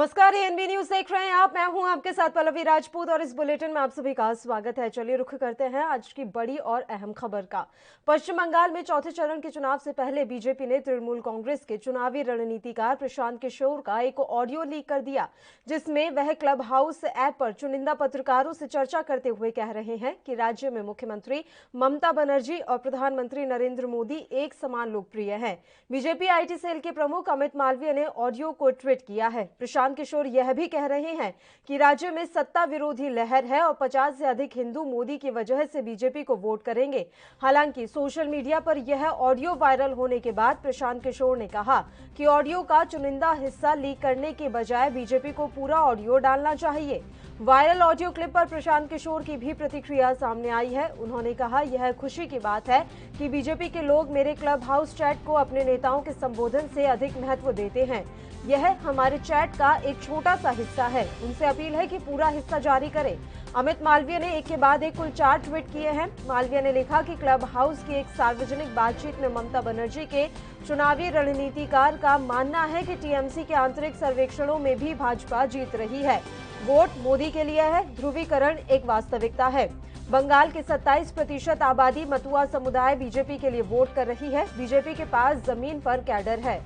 नमस्कार, ANB news देख रहे हैं आप। मैं हूं आपके साथ पल्लवी राजपूत और इस बुलेटिन में आप सभी का स्वागत है। चलिए रुख करते हैं आज की बड़ी और अहम खबर का। पश्चिम बंगाल में चौथे चरण के चुनाव से पहले बीजेपी ने तृणमूल कांग्रेस के चुनावी रणनीतिकार प्रशांत किशोर का एक ऑडियो लीक कर दिया, जिसमें वह क्लब हाउस ऐप पर चुनिंदा पत्रकारों से चर्चा करते हुए कह रहे हैं कि राज्य में मुख्यमंत्री ममता बनर्जी और प्रधानमंत्री नरेंद्र मोदी एक समान लोकप्रिय हैं। बीजेपी आईटी सेल के प्रमुख अमित मालवीय ने ऑडियो को ट्वीट किया है। प्रशांत किशोर यह भी कह रहे हैं कि राज्य में सत्ता विरोधी लहर है और 50 से अधिक हिंदू मोदी की वजह से बीजेपी को वोट करेंगे। हालांकि सोशल मीडिया पर यह ऑडियो वायरल होने के बाद प्रशांत किशोर ने कहा कि ऑडियो का चुनिंदा हिस्सा लीक करने के बजाय बीजेपी को पूरा ऑडियो डालना चाहिए। वायरल ऑडियो क्लिप पर प्रशांत किशोर की भी प्रतिक्रिया सामने आई है। उन्होंने कहा, यह खुशी की बात है कि बीजेपी के लोग मेरे क्लब हाउस चैट को अपने नेताओं के संबोधन से अधिक महत्व देते हैं। यह हमारे चैट का एक छोटा सा हिस्सा है। उनसे अपील है कि पूरा हिस्सा जारी करें। अमित मालवीय ने एक के बाद एक कुल 4 ट्वीट किए हैं। मालवीय ने लिखा कि क्लब हाउस की एक सार्वजनिक बातचीत में ममता बनर्जी के चुनावी रणनीतिकार का मानना है कि टीएमसी के आंतरिक सर्वेक्षणों में भी भाजपा जीत रही है। वोट मोदी के लिए है, ध्रुवीकरण एक वास्तविकता है। बंगाल के 27% आबादी मतुआ समुदाय बीजेपी के लिए वोट कर रही है। बीजेपी के पास जमीन पर कैडर है।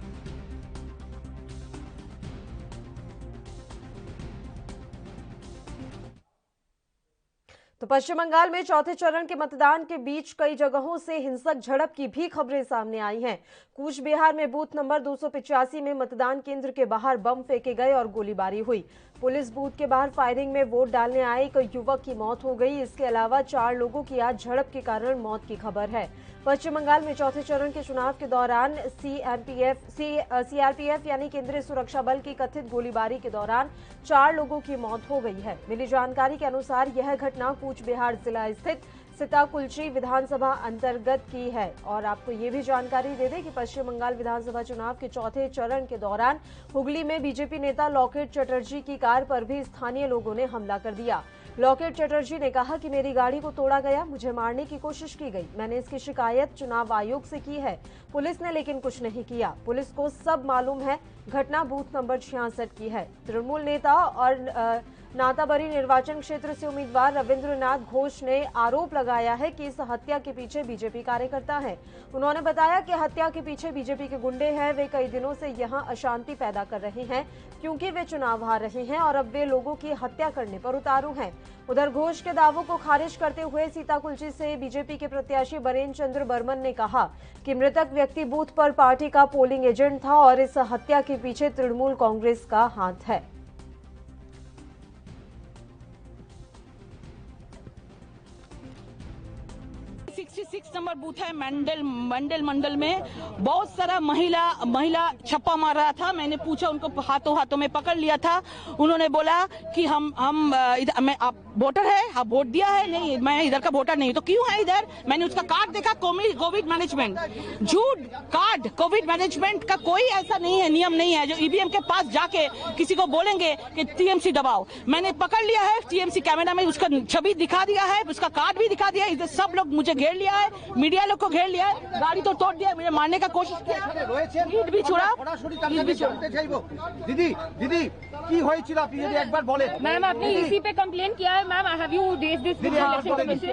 तो पश्चिम बंगाल में चौथे चरण के मतदान के बीच कई जगहों से हिंसक झड़प की भी खबरें सामने आई हैं। कूच बिहार में बूथ नंबर 285 में मतदान केंद्र के बाहर बम फेंके गए और गोलीबारी हुई। पुलिस बूथ के बाहर फायरिंग में वोट डालने आए एक युवक की मौत हो गई। इसके अलावा 4 लोगों की आज झड़प के कारण मौत की खबर है। पश्चिम बंगाल में चौथे चरण के चुनाव के दौरान सीआरपीएफ यानी केंद्रीय सुरक्षा बल की कथित गोलीबारी के दौरान 4 लोगों की मौत हो गई है। मिली जानकारी के अनुसार यह घटना कूच बिहार जिला स्थित सीताकुलची विधानसभा अंतर्गत की है। और आपको ये भी जानकारी दे दें कि पश्चिम बंगाल विधानसभा चुनाव के चौथे चरण के दौरान हुगली में बीजेपी नेता लॉकेट चटर्जी की कार पर भी स्थानीय लोगों ने हमला कर दिया। लॉकेट चटर्जी ने कहा कि मेरी गाड़ी को तोड़ा गया, मुझे मारने की कोशिश की गई। मैंने इसकी शिकायत चुनाव आयोग से की है। पुलिस ने लेकिन कुछ नहीं किया। पुलिस को सब मालूम है। घटना बूथ नंबर 66 की है। तृणमूल नेता और नाताबरी निर्वाचन क्षेत्र से उम्मीदवार रविंद्रनाथ घोष ने आरोप लगाया है कि इस हत्या के पीछे बीजेपी कार्यकर्ता हैं। उन्होंने बताया कि हत्या के पीछे बीजेपी के गुंडे हैं। वे कई दिनों से यहां अशांति पैदा कर रहे हैं क्योंकि वे चुनाव हार रहे हैं और अब वे लोगों की हत्या करने पर उतारू हैं। उधर घोष के दावों को खारिज करते हुए सीताकुलची से बीजेपी के प्रत्याशी बरेन चंद्र बर्मन ने कहा कि मृतक व्यक्ति बूथ पर पार्टी का पोलिंग एजेंट था और इस हत्या के पीछे तृणमूल कांग्रेस का हाथ है। 66 नंबर बूथ है मंडल में। बहुत सारा महिला छप्पा मार रहा था। मैंने पूछा, उनको हाथों में पकड़ लिया था। उन्होंने बोला कि आप वोटर है, आप वोट दिया है? नहीं, मैं इधर का वोटर नहीं। तो क्यों है इधर? मैंने उसका कार्ड देखा, कोविड मैनेजमेंट। झूठ कार्ड। कोविड मैनेजमेंट का कोई ऐसा नहीं है, नियम नहीं है जो ईवीएम के पास जाके किसी को बोलेंगे कि टीएमसी दबाओ। मैंने पकड़ लिया है, टीएमसी कैमरा में उसका छवि दिखा दिया है, उसका कार्ड भी दिखा दिया है। इधर सब लोग मुझे घेर लिया है, मीडिया लोग को घेर लिया है, गाड़ी तो तोड़ दिया, मुझे मारने का कोशिश किया, ईट भी छोड़ा। दीदी की হয়েছিল আপনি যদি একবার বলেন। मैम आपने इसी पे कंप्लेन किया है ma'am? Have you raised this?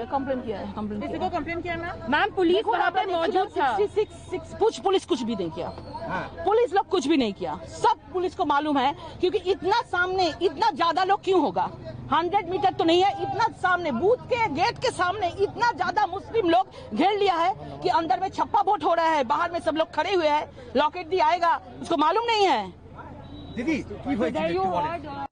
Complain किया है। किसी को कंप्लेन किया है मैम? पुलिस वहाँ पर मौजूद था। 66 पुलिस कुछ भी नहीं किया। पुलिस लोग कुछ भी नहीं किया। सब पुलिस को मालूम है, क्योंकि इतना सामने इतना ज्यादा लोग क्यों होगा? 100 मीटर तो नहीं है, इतना सामने बूथ के गेट के सामने इतना ज्यादा मुस्लिम लोग घेर लिया है कि अंदर में छप्पा वोट हो रहा है, बाहर में सब लोग खड़े हुए हैं। लॉकेट भी आएगा, उसको मालूम नहीं है। दीदी की হয়েছিল?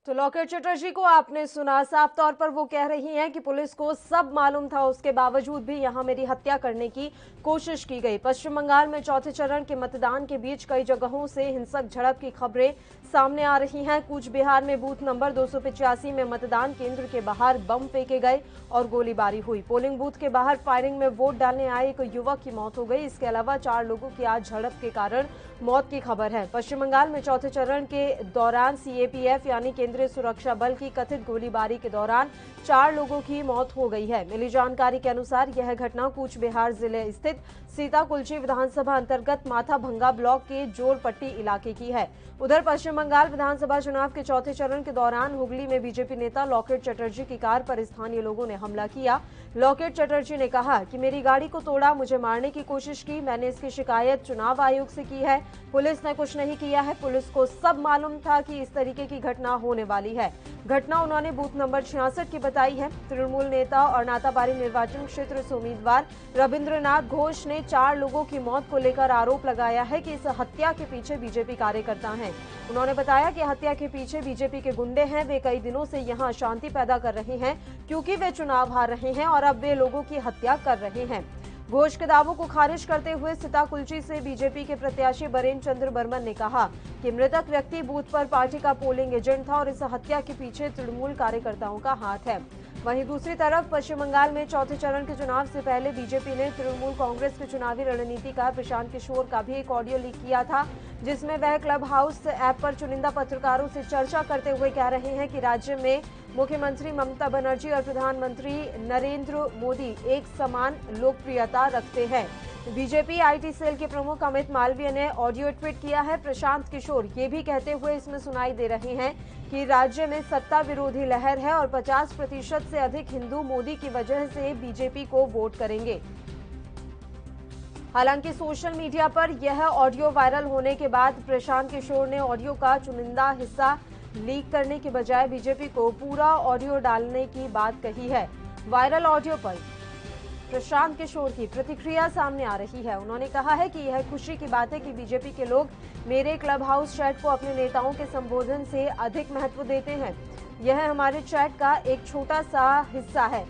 तो लॉकेट चटर्जी को आपने सुना। साफ तौर पर वो कह रही हैं कि पुलिस को सब मालूम था, उसके बावजूद भी यहां मेरी हत्या करने की कोशिश की गई। पश्चिम बंगाल में चौथे चरण के मतदान के बीच कई जगहों से हिंसक झड़प की खबरें सामने आ रही हैं। कूच बिहार में बूथ नंबर 285 में मतदान केंद्र के बाहर बम फेंके गए और गोलीबारी हुई। पोलिंग बूथ के बाहर फायरिंग में वोट डालने आए एक युवक की मौत हो गई। इसके अलावा 4 लोगों की आज झड़प के कारण मौत की खबर है। पश्चिम बंगाल में चौथे चरण के दौरान सीएपीएफ यानी केंद्रीय केंद्रीय सुरक्षा बल की कथित गोलीबारी के दौरान 4 लोगों की मौत हो गई है। मिली जानकारी के अनुसार यह घटना कूच बिहार जिले स्थित सीताकुलची विधानसभा अंतर्गत माथाभंगा ब्लॉक के जोरपट्टी इलाके की है। उधर पश्चिम बंगाल विधानसभा चुनाव के चौथे चरण के दौरान हुगली में बीजेपी नेता लॉकेट चटर्जी की कार पर स्थानीय लोगों ने हमला किया। लॉकेट चटर्जी ने कहा कि मेरी गाड़ी को तोड़ा, मुझे मारने की कोशिश की, मैंने इसकी शिकायत चुनाव आयोग से की है। पुलिस ने कुछ नहीं किया है। पुलिस को सब मालूम था कि इस तरीके की घटना होने वाली है। घटना उन्होंने बूथ नंबर 66 की बताई है। तृणमूल नेता और नाताबारी निर्वाचन क्षेत्र से उम्मीदवार रविंद्रनाथ घोष ने 4 लोगों की मौत को लेकर आरोप लगाया है कि इस हत्या के पीछे बीजेपी कार्यकर्ता हैं। उन्होंने बताया कि हत्या के पीछे बीजेपी के गुंडे हैं। वे कई दिनों से यहां शांति पैदा कर रहे हैं क्योंकि वे चुनाव हार रहे हैं और अब वे लोगों की हत्या कर रहे हैं। घोष के दावों को खारिज करते हुए सीताकुलची से बीजेपी के प्रत्याशी बरेन चंद्र बर्मन ने कहा कि मृतक व्यक्ति बूथ पर पार्टी का पोलिंग एजेंट था और इस हत्या के पीछे तृणमूल कार्यकर्ताओं का हाथ है। वहीं दूसरी तरफ पश्चिम बंगाल में चौथे चरण के चुनाव से पहले बीजेपी ने तृणमूल कांग्रेस के चुनावी रणनीतिकार प्रशांत किशोर का भी एक ऑडियो लीक किया था, जिसमें वह क्लब हाउस ऐप पर चुनिंदा पत्रकारों से चर्चा करते हुए कह रहे हैं कि राज्य में मुख्यमंत्री ममता बनर्जी और प्रधानमंत्री नरेंद्र मोदी एक समान लोकप्रियता रखते हैं। बीजेपी आईटी सेल के प्रमुख अमित मालवीय ने ऑडियो ट्वीट किया है। प्रशांत किशोर ये भी कहते हुए इसमें सुनाई दे रहे हैं कि राज्य में सत्ता विरोधी लहर है और 50% से अधिक हिंदू मोदी की वजह से बीजेपी को वोट करेंगे। हालांकि सोशल मीडिया पर यह ऑडियो वायरल होने के बाद प्रशांत किशोर ने ऑडियो का चुनिंदा हिस्सा लीक करने के बजाय बीजेपी को पूरा ऑडियो डालने की बात कही है। वायरल ऑडियो पर प्रशांत किशोर की प्रतिक्रिया सामने आ रही है। उन्होंने कहा है कि यह खुशी की बात है कि बीजेपी के लोग मेरे क्लब हाउस चैट को अपने नेताओं के संबोधन से अधिक महत्व देते हैं। यह हमारे चैट का एक छोटा सा हिस्सा है।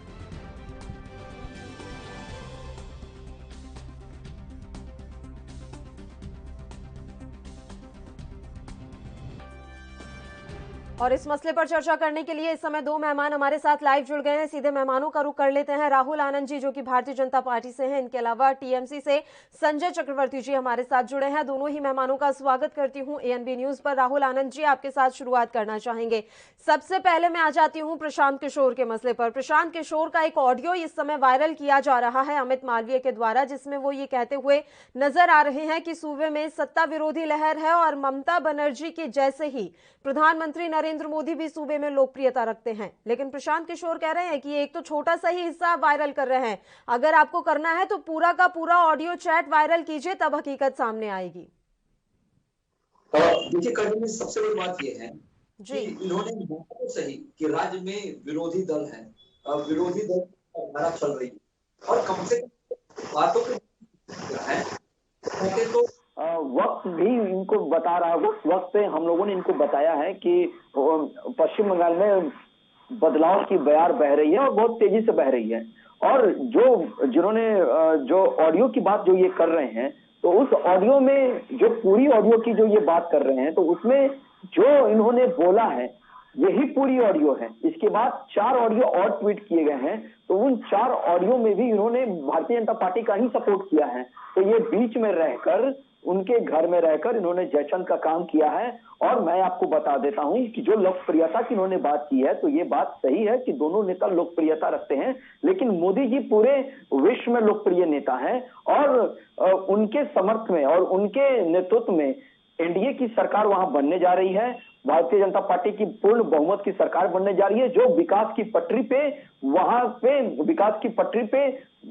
और इस मसले पर चर्चा करने के लिए इस समय 2 मेहमान हमारे साथ लाइव जुड़ गए हैं। सीधे मेहमानों का रुख कर लेते हैं। राहुल आनंद जी जो कि भारतीय जनता पार्टी से हैं, इनके अलावा टीएमसी से संजय चक्रवर्ती जी हमारे साथ जुड़े हैं। दोनों ही मेहमानों का स्वागत करती हूं एएनबी न्यूज पर। राहुल आनंद जी, आपके साथ शुरुआत करना चाहेंगे। सबसे पहले मैं आ जाती हूं प्रशांत किशोर के मसले पर। प्रशांत किशोर का एक ऑडियो इस समय वायरल किया जा रहा है अमित मालवीय के द्वारा, जिसमें वो ये कहते हुए नजर आ रहे हैं कि सूबे में सत्ता विरोधी लहर है और ममता बनर्जी के जैसे ही प्रधानमंत्री नरेंद्र मोदी भी सूबे में लोकप्रियता रखते हैं। लेकिन प्रशांत किशोर कह रहे हैं कि एक तो छोटा सा ही हिस्सा वायरल कर रहे हैं, अगर आपको करना है तो पूरा का पूरा ऑडियो चैट वायरल कीजिए, तब हकीकत सामने आएगी। देखिए, करने में सबसे बड़ी बात यह है जी, कि इन्होंने तो सही कि राज्य में विरोधी दल है, विरोधी दल धारा चल रही है और कम से कम बातों को है तो वक्त भी इनको बता रहा है। वक्त पे हम लोगों ने इनको बताया है कि पश्चिम बंगाल में बदलाव की बयार बह रही है और बहुत तेजी से बह रही है। और जिन्होंने जो ऑडियो की बात जो ये कर रहे हैं, तो उस ऑडियो में जो पूरी ऑडियो की जो ये बात कर रहे हैं, तो उसमें जो इन्होंने बोला है यही पूरी ऑडियो है। इसके बाद 4 ऑडियो और ट्वीट किए गए हैं, तो उन 4 ऑडियो में भी इन्होंने भारतीय जनता पार्टी का ही सपोर्ट किया है। तो ये बीच में रहकर, उनके घर में रहकर इन्होंने जयचंद का काम किया है। और मैं आपको बता देता हूं कि जो लोकप्रियता की इन्होंने बात की है, तो ये बात सही है कि दोनों नेता लोकप्रियता रखते हैं, लेकिन मोदी जी पूरे विश्व में लोकप्रिय नेता हैं और उनके समर्थ में और उनके नेतृत्व में एनडीए की सरकार वहां बनने जा रही है। भारतीय जनता पार्टी की पूर्ण बहुमत की सरकार बनने जा रही है, जो विकास की पटरी पे, वहां पे विकास की पटरी पे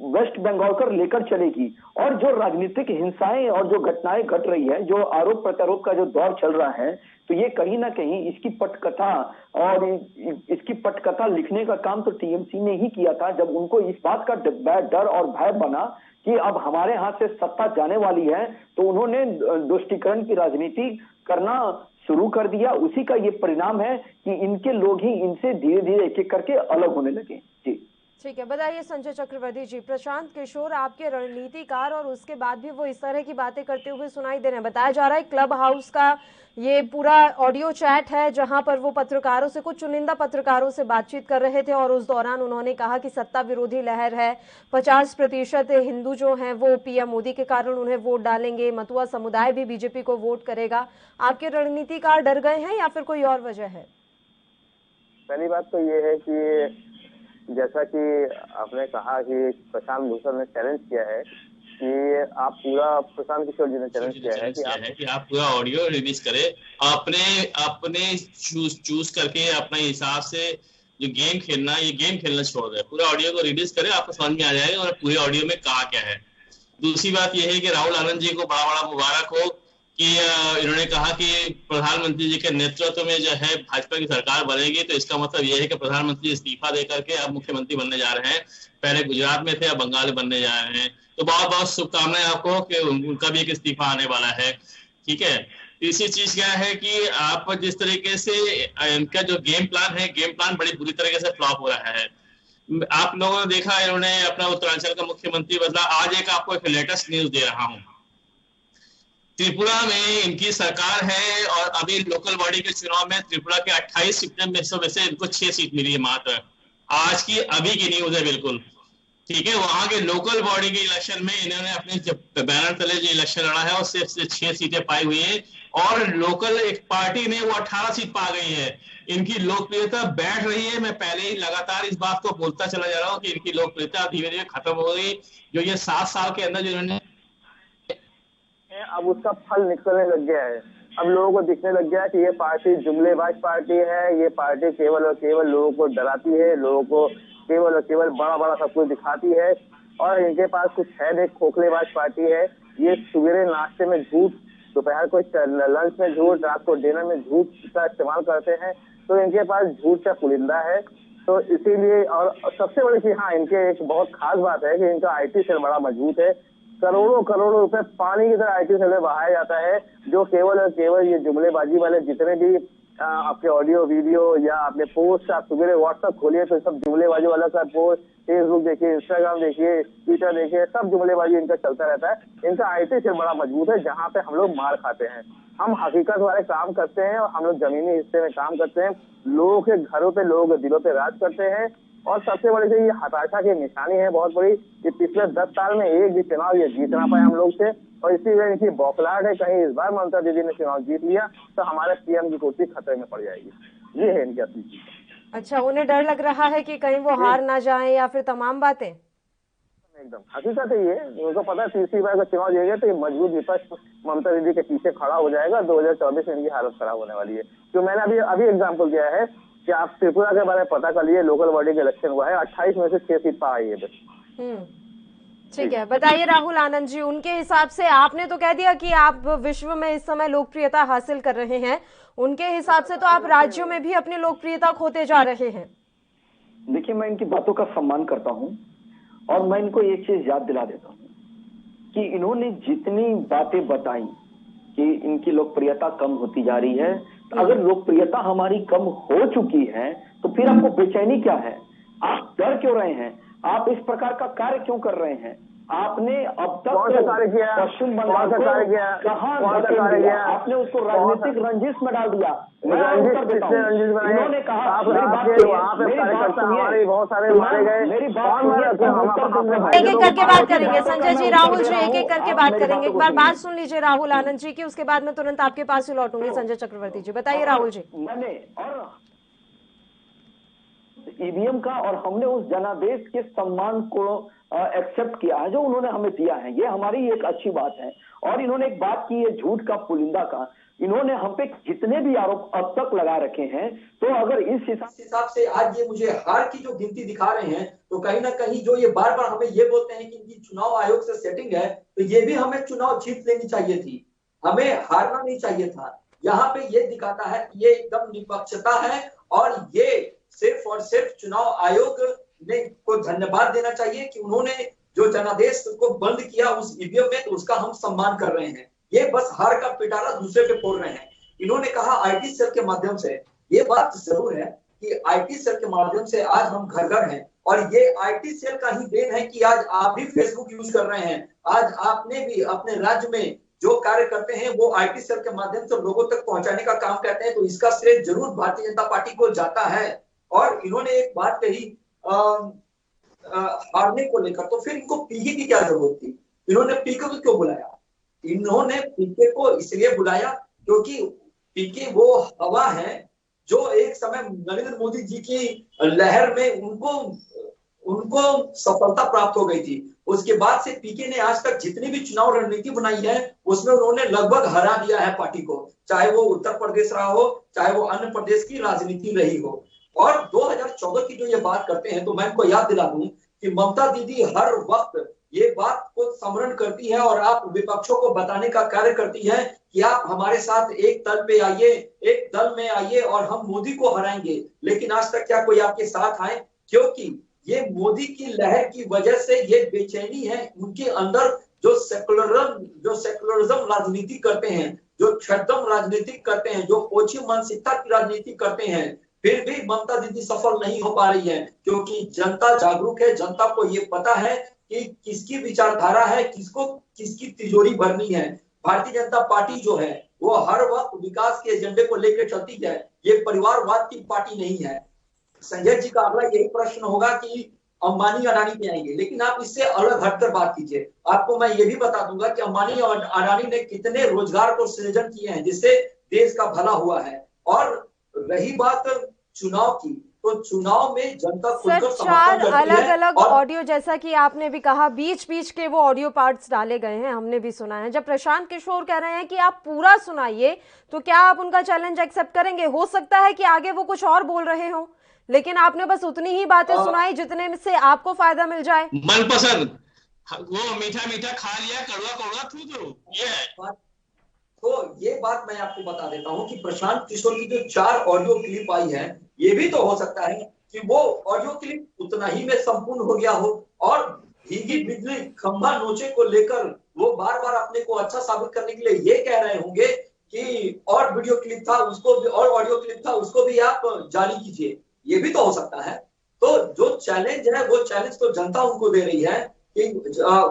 वेस्ट बंगाल कर लेकर चलेगी। और जो राजनीतिक हिंसाएं और जो घटनाएं घट रही है, जो आरोप प्रत्यारोप का जो दौर चल रहा है, तो ये कहीं ना कहीं इसकी पटकथा और इसकी पटकथा लिखने का काम तो टीएमसी ने ही किया था, जब उनको इस बात का डर और भय बना कि अब हमारे हाथ से सत्ता जाने वाली है, तो उन्होंने तुष्टीकरण की राजनीति करना शुरू कर दिया। उसी का ये परिणाम है कि इनके लोग ही इनसे धीरे धीरे एक एक करके अलग होने लगे। जी ठीक है, बताइए संजय चक्रवर्ती जी, प्रशांत किशोर आपके रणनीतिकार और उसके बाद भी वो इस तरह की बातें करते हुए सुनाई दे रहे हैं। बताया जा रहा है क्लब हाउस का ये पूरा ऑडियो चैट है जहां पर वो पत्रकारों से, कुछ चुनिंदा पत्रकारों से बातचीत कर रहे थे और उस दौरान उन्होंने कहा कि सत्ता विरोधी लहर है, 50% हिंदू जो हैं वो पीएम मोदी के कारण उन्हें वोट डालेंगे, मतुआ समुदाय भी बीजेपी को वोट करेगा। आपके रणनीतिकार डर गए हैं या फिर कोई और वजह है? पहली बात तो ये है कि जैसा कि आपने कहा कि प्रशांत भूषण ने चैलेंज किया है कि आप पूरा, प्रशांत किशोर जी ने चैलेंज किया है कि आप पूरा ऑडियो रिलीज करें, अपने चूज करके अपने हिसाब से जो गेम खेलना, ये गेम खेलना छोड़ दे, पूरा ऑडियो को रिलीज करें, आपको समझ में आ जाएगा और पूरे ऑडियो में कहा क्या है। दूसरी बात यह है कि राहुल आनंद जी को बड़ा बड़ा मुबारक हो कि इन्होंने कहा कि प्रधानमंत्री जी के नेतृत्व में जो है भाजपा की सरकार बनेगी, तो इसका मतलब यह है कि प्रधानमंत्री इस्तीफा देकर के अब मुख्यमंत्री बनने जा रहे हैं। पहले गुजरात में थे, अब बंगाल में बनने जा रहे हैं। तो बहुत बहुत शुभकामनाएं आपको कि उनका भी एक इस्तीफा आने वाला है। ठीक है। तीसरी चीज क्या है कि आप जिस तरीके से इनका जो गेम प्लान है, गेम प्लान बड़ी बुरी तरीके से फ्लॉप हो रहा है। आप लोगों ने देखा, इन्होंने अपना उत्तरांचल का मुख्यमंत्री बदला। आज एक आपको एक लेटेस्ट न्यूज दे रहा हूं, त्रिपुरा में इनकी सरकार है और अभी लोकल बॉडी के चुनाव में त्रिपुरा के 28 सीटों में से इनको 6 सीट मिली है मात्र। आज की अभी की न्यूज है बिल्कुल। ठीक है। वहां के लोकल बॉडी के इलेक्शन में इन्होंने अपने बैनर तले जो इलेक्शन लड़ा है और सिर्फ 6 सीटें पाई हुई है और लोकल एक पार्टी ने वो 18 सीट पा गई है। इनकी लोकप्रियता बैठ रही है। मैं पहले ही लगातार इस बात को बोलता चला जा रहा हूँ कि इनकी लोकप्रियता धीरे धीरे खत्म हो गई। जो ये 7 साल के अंदर जो इन्होंने, अब उसका फल निकलने लग गया है। अब लोगों को दिखने लग गया है कि ये पार्टी जुमलेबाज पार्टी है, ये पार्टी केवल और केवल लोगों को डराती है, लोगों को केवल और केवल बड़ा बड़ा सब कुछ दिखाती है और इनके पास कुछ है नहीं, खोखलेबाज पार्टी है। ये सवेरे नाश्ते में झूठ, दोपहर को लंच में झूठ, रात को डिनर में झूठ का इस्तेमाल करते हैं। तो इनके पास झूठ का पुलिंदा है। तो इसीलिए, और सबसे बड़ी चीज, हाँ, इनके एक बहुत खास बात है कि इनका IT सेल बड़ा मजबूत है। करोड़ों करोड़ों रुपए पानी की तरह IT सेल में बहाया जाता है, जो केवल और केवल ये जुमलेबाजी वाले जितने भी आपके ऑडियो वीडियो या आपने पोस्ट, आप सुबह व्हाट्सएप खोलिए तो सब जुमलेबाजी वाला का पोस्ट, फेसबुक देखिए, इंस्टाग्राम देखिए, ट्विटर देखिए, सब जुमलेबाजी इनका चलता रहता है। इनका IT सेल बड़ा मजबूत है, जहाँ पे हम लोग मार खाते हैं। हम हकीकत वाले काम करते हैं और हम लोग जमीनी हिस्से में काम करते हैं, लोगों के घरों पे, लोगों के दिलों पे राज करते हैं। और सबसे बड़ी चीज, ये हताशा की निशानी है बहुत बड़ी कि पिछले 10 साल में एक भी चुनाव ये जीत ना पाए हम लोग से, और इसी वजह इनकी बौखलाहट है। कहीं इस बार ममता दीदी ने चुनाव जीत लिया तो हमारे PM की कुर्सी खतरे में पड़ जाएगी। ये है इनकी असली चीज। अच्छा, उन्हें डर लग रहा है कि कहीं वो हार ना जाए या फिर तमाम बातें? एकदम हकीकत है ये। उनको पता है तीसरी बार का चुनाव जीतेगा तो ये मजबूत विपक्ष ममता दीदी के पीछे खड़ा हो जाएगा। 2024 में इनकी हालत खराब होने वाली है। तो मैंने अभी एग्जाम्पल दिया है कि आप त्रिपुरा के बारे में पता कर लिए, लोकल बॉडी का इलेक्शन हुआ है, 28 में से 6 सीट पा आई है बस। ठीक है, बताइए राहुल आनंद जी, उनके हिसाब से, आपने तो कह दिया कि आप विश्व में इस समय लोकप्रियता हासिल कर रहे हैं, उनके हिसाब से तो आप राज्यों में भी अपनी लोकप्रियता खोते जा रहे हैं। देखिए, मैं इनकी बातों का सम्मान करता हूं और मैं इनको एक चीज याद दिला देता हूं कि इन्होंने जितनी बातें बताई कि इनकी लोकप्रियता कम होती जा रही है, तो अगर लोकप्रियता हमारी कम हो चुकी है तो फिर आपको बेचैनी क्या है? आप डर क्यों रहे हैं? आप इस प्रकार का कार्य क्यों कर रहे हैं? आपने अब तक कार्य किया, पश्चिम बंगाल को कहाँ धकेल दिया? आपने उसको राजनीतिक रंजिश में डाल दिया। इन्होंने कहा, एक एक करके बात करेंगे संजय जी, राहुल जी, एक एक करके बात करेंगे। एक बार बात सुन लीजिए राहुल आनंद जी की, उसके बाद मैं तुरंत आपके पास ही लौटूंगी। संजय चक्रवर्ती जी, बताइए राहुल जी। मैंने और EVM का और हमने उस जनादेश के सम्मान को एक्सेप्ट किया है जो उन्होंने हमें दिया है, ये हमारी एक अच्छी बात है। और इन्होंने एक बात की है झूठ का पुलिंदा का, इन्होंने हम पे जितने भी आरोप अब तक लगा रखे हैं, तो अगर इस हिसाब से आज ये मुझे हार की जो गिनती दिखा रहे हैं, तो कहीं ना कहीं जो ये बार बार हमें ये बोलते हैं कि इनकी चुनाव आयोग से सेटिंग है, तो ये भी हमें चुनाव जीत लेनी चाहिए थी, हमें हारना नहीं चाहिए था। यहाँ पे ये दिखाता है ये एकदम निष्पक्षता है और ये सिर्फ और सिर्फ चुनाव आयोग ने को धन्यवाद देना चाहिए कि उन्होंने जो जनादेश को बंद किया उस EVM में, तो उसका हम सम्मान कर रहे हैं। ये बस हार का पिटारा दूसरे पे फोड़ रहे हैं। इन्होंने कहा IT सेल के माध्यम से, ये बात जरूर है कि IT सेल के माध्यम से आज हम घर घर हैं और ये IT सेल का ही देन है कि आज आप भी Facebook यूज कर रहे हैं, आज आपने भी अपने राज्य में जो कार्य करते हैं वो IT सेल के माध्यम से लोगों तक पहुंचाने का काम करते हैं, तो इसका श्रेय जरूर भारतीय जनता पार्टी को जाता है। और इन्होंने एक बात कही हारने को लेकर, तो फिर इनको पीके की क्या जरूरत थी? इन्होंने पीके को क्यों बुलाया? इन्होंने पीके को इसलिए बुलाया क्योंकि पीके वो हवा है जो एक समय नरेंद्र मोदी जी की लहर में उनको सफलता प्राप्त हो गई थी। उसके बाद से पीके ने आज तक जितनी भी चुनाव रणनीति बनाई है उसमें उन्होंने लगभग हरा दिया है पार्टी को, चाहे वो उत्तर प्रदेश रहा हो, चाहे वो अन्य प्रदेश की राजनीति रही हो। और 2014 की जो ये बात करते हैं तो मैं इनको याद दिला दूं कि ममता दीदी हर वक्त ये बात को स्मरण करती है और आप विपक्षों को बताने का कार्य करती है कि आप हमारे साथ एक तल पे आइए, एक दल में आइए और हम मोदी को हराएंगे। लेकिन आज तक क्या कोई आपके साथ आए? क्योंकि ये मोदी की लहर की वजह से ये बेचैनी है उनके अंदर। जो सेकुलरिज्म राजनीति करते हैं, जो छद्म राजनीति करते हैं, जो ओछी मानसिकता की राजनीति करते हैं, फिर भी ममता दीदी सफल नहीं हो पा रही है क्योंकि जनता जागरूक है। जनता को ये पता है कि किसकी विचारधारा है, किसकी तिजोरी भरनी है। भारतीय जनता पार्टी जो है वो हर वक्त विकास के एजेंडे को लेकर चलती है, ये परिवारवाद की पार्टी नहीं है। संजय जी का अगला यही प्रश्न होगा कि अंबानी अडानी पे आएंगे, लेकिन आप इससे अलग हटकर बात कीजिए। आपको मैं ये भी बता दूंगा कि अंबानी और अडानी ने कितने रोजगार को सृजन किए हैं जिससे देश का भला हुआ है। और रही बात चुनाव की, तो चुनाव में जनता खुलकर चार अलग अलग ऑडियो, जैसा कि आपने भी कहा, बीच बीच के वो ऑडियो पार्ट्स डाले गए हैं, हमने भी सुना है। जब प्रशांत किशोर कह रहे हैं कि आप पूरा सुनाइए, तो क्या आप उनका चैलेंज एक्सेप्ट करेंगे? हो सकता है कि आगे वो कुछ और बोल रहे हो, लेकिन आपने बस उतनी ही बातें सुनाई जितने से आपको फायदा मिल जाए। मनपसंद वो मीठा मीठा खा लिया, कड़वा कड़वा थू ये है। तो ये बात मैं आपको बता देता हूं कि प्रशांत किशोर की जो 4 ऑडियो क्लिप आई है, ये भी तो हो सकता है कि वो ऑडियो क्लिप उतना ही में संपूर्ण हो गया हो और भीगी बिजली खंभा नोचे को लेकर वो बार बार अपने को अच्छा साबित करने के लिए ये कह रहे होंगे कि और वीडियो क्लिप था उसको भी, और ऑडियो क्लिप था उसको भी आप जारी कीजिए। ये भी तो हो सकता है। तो जो चैलेंज है वो चैलेंज तो जनता उनको दे रही है कि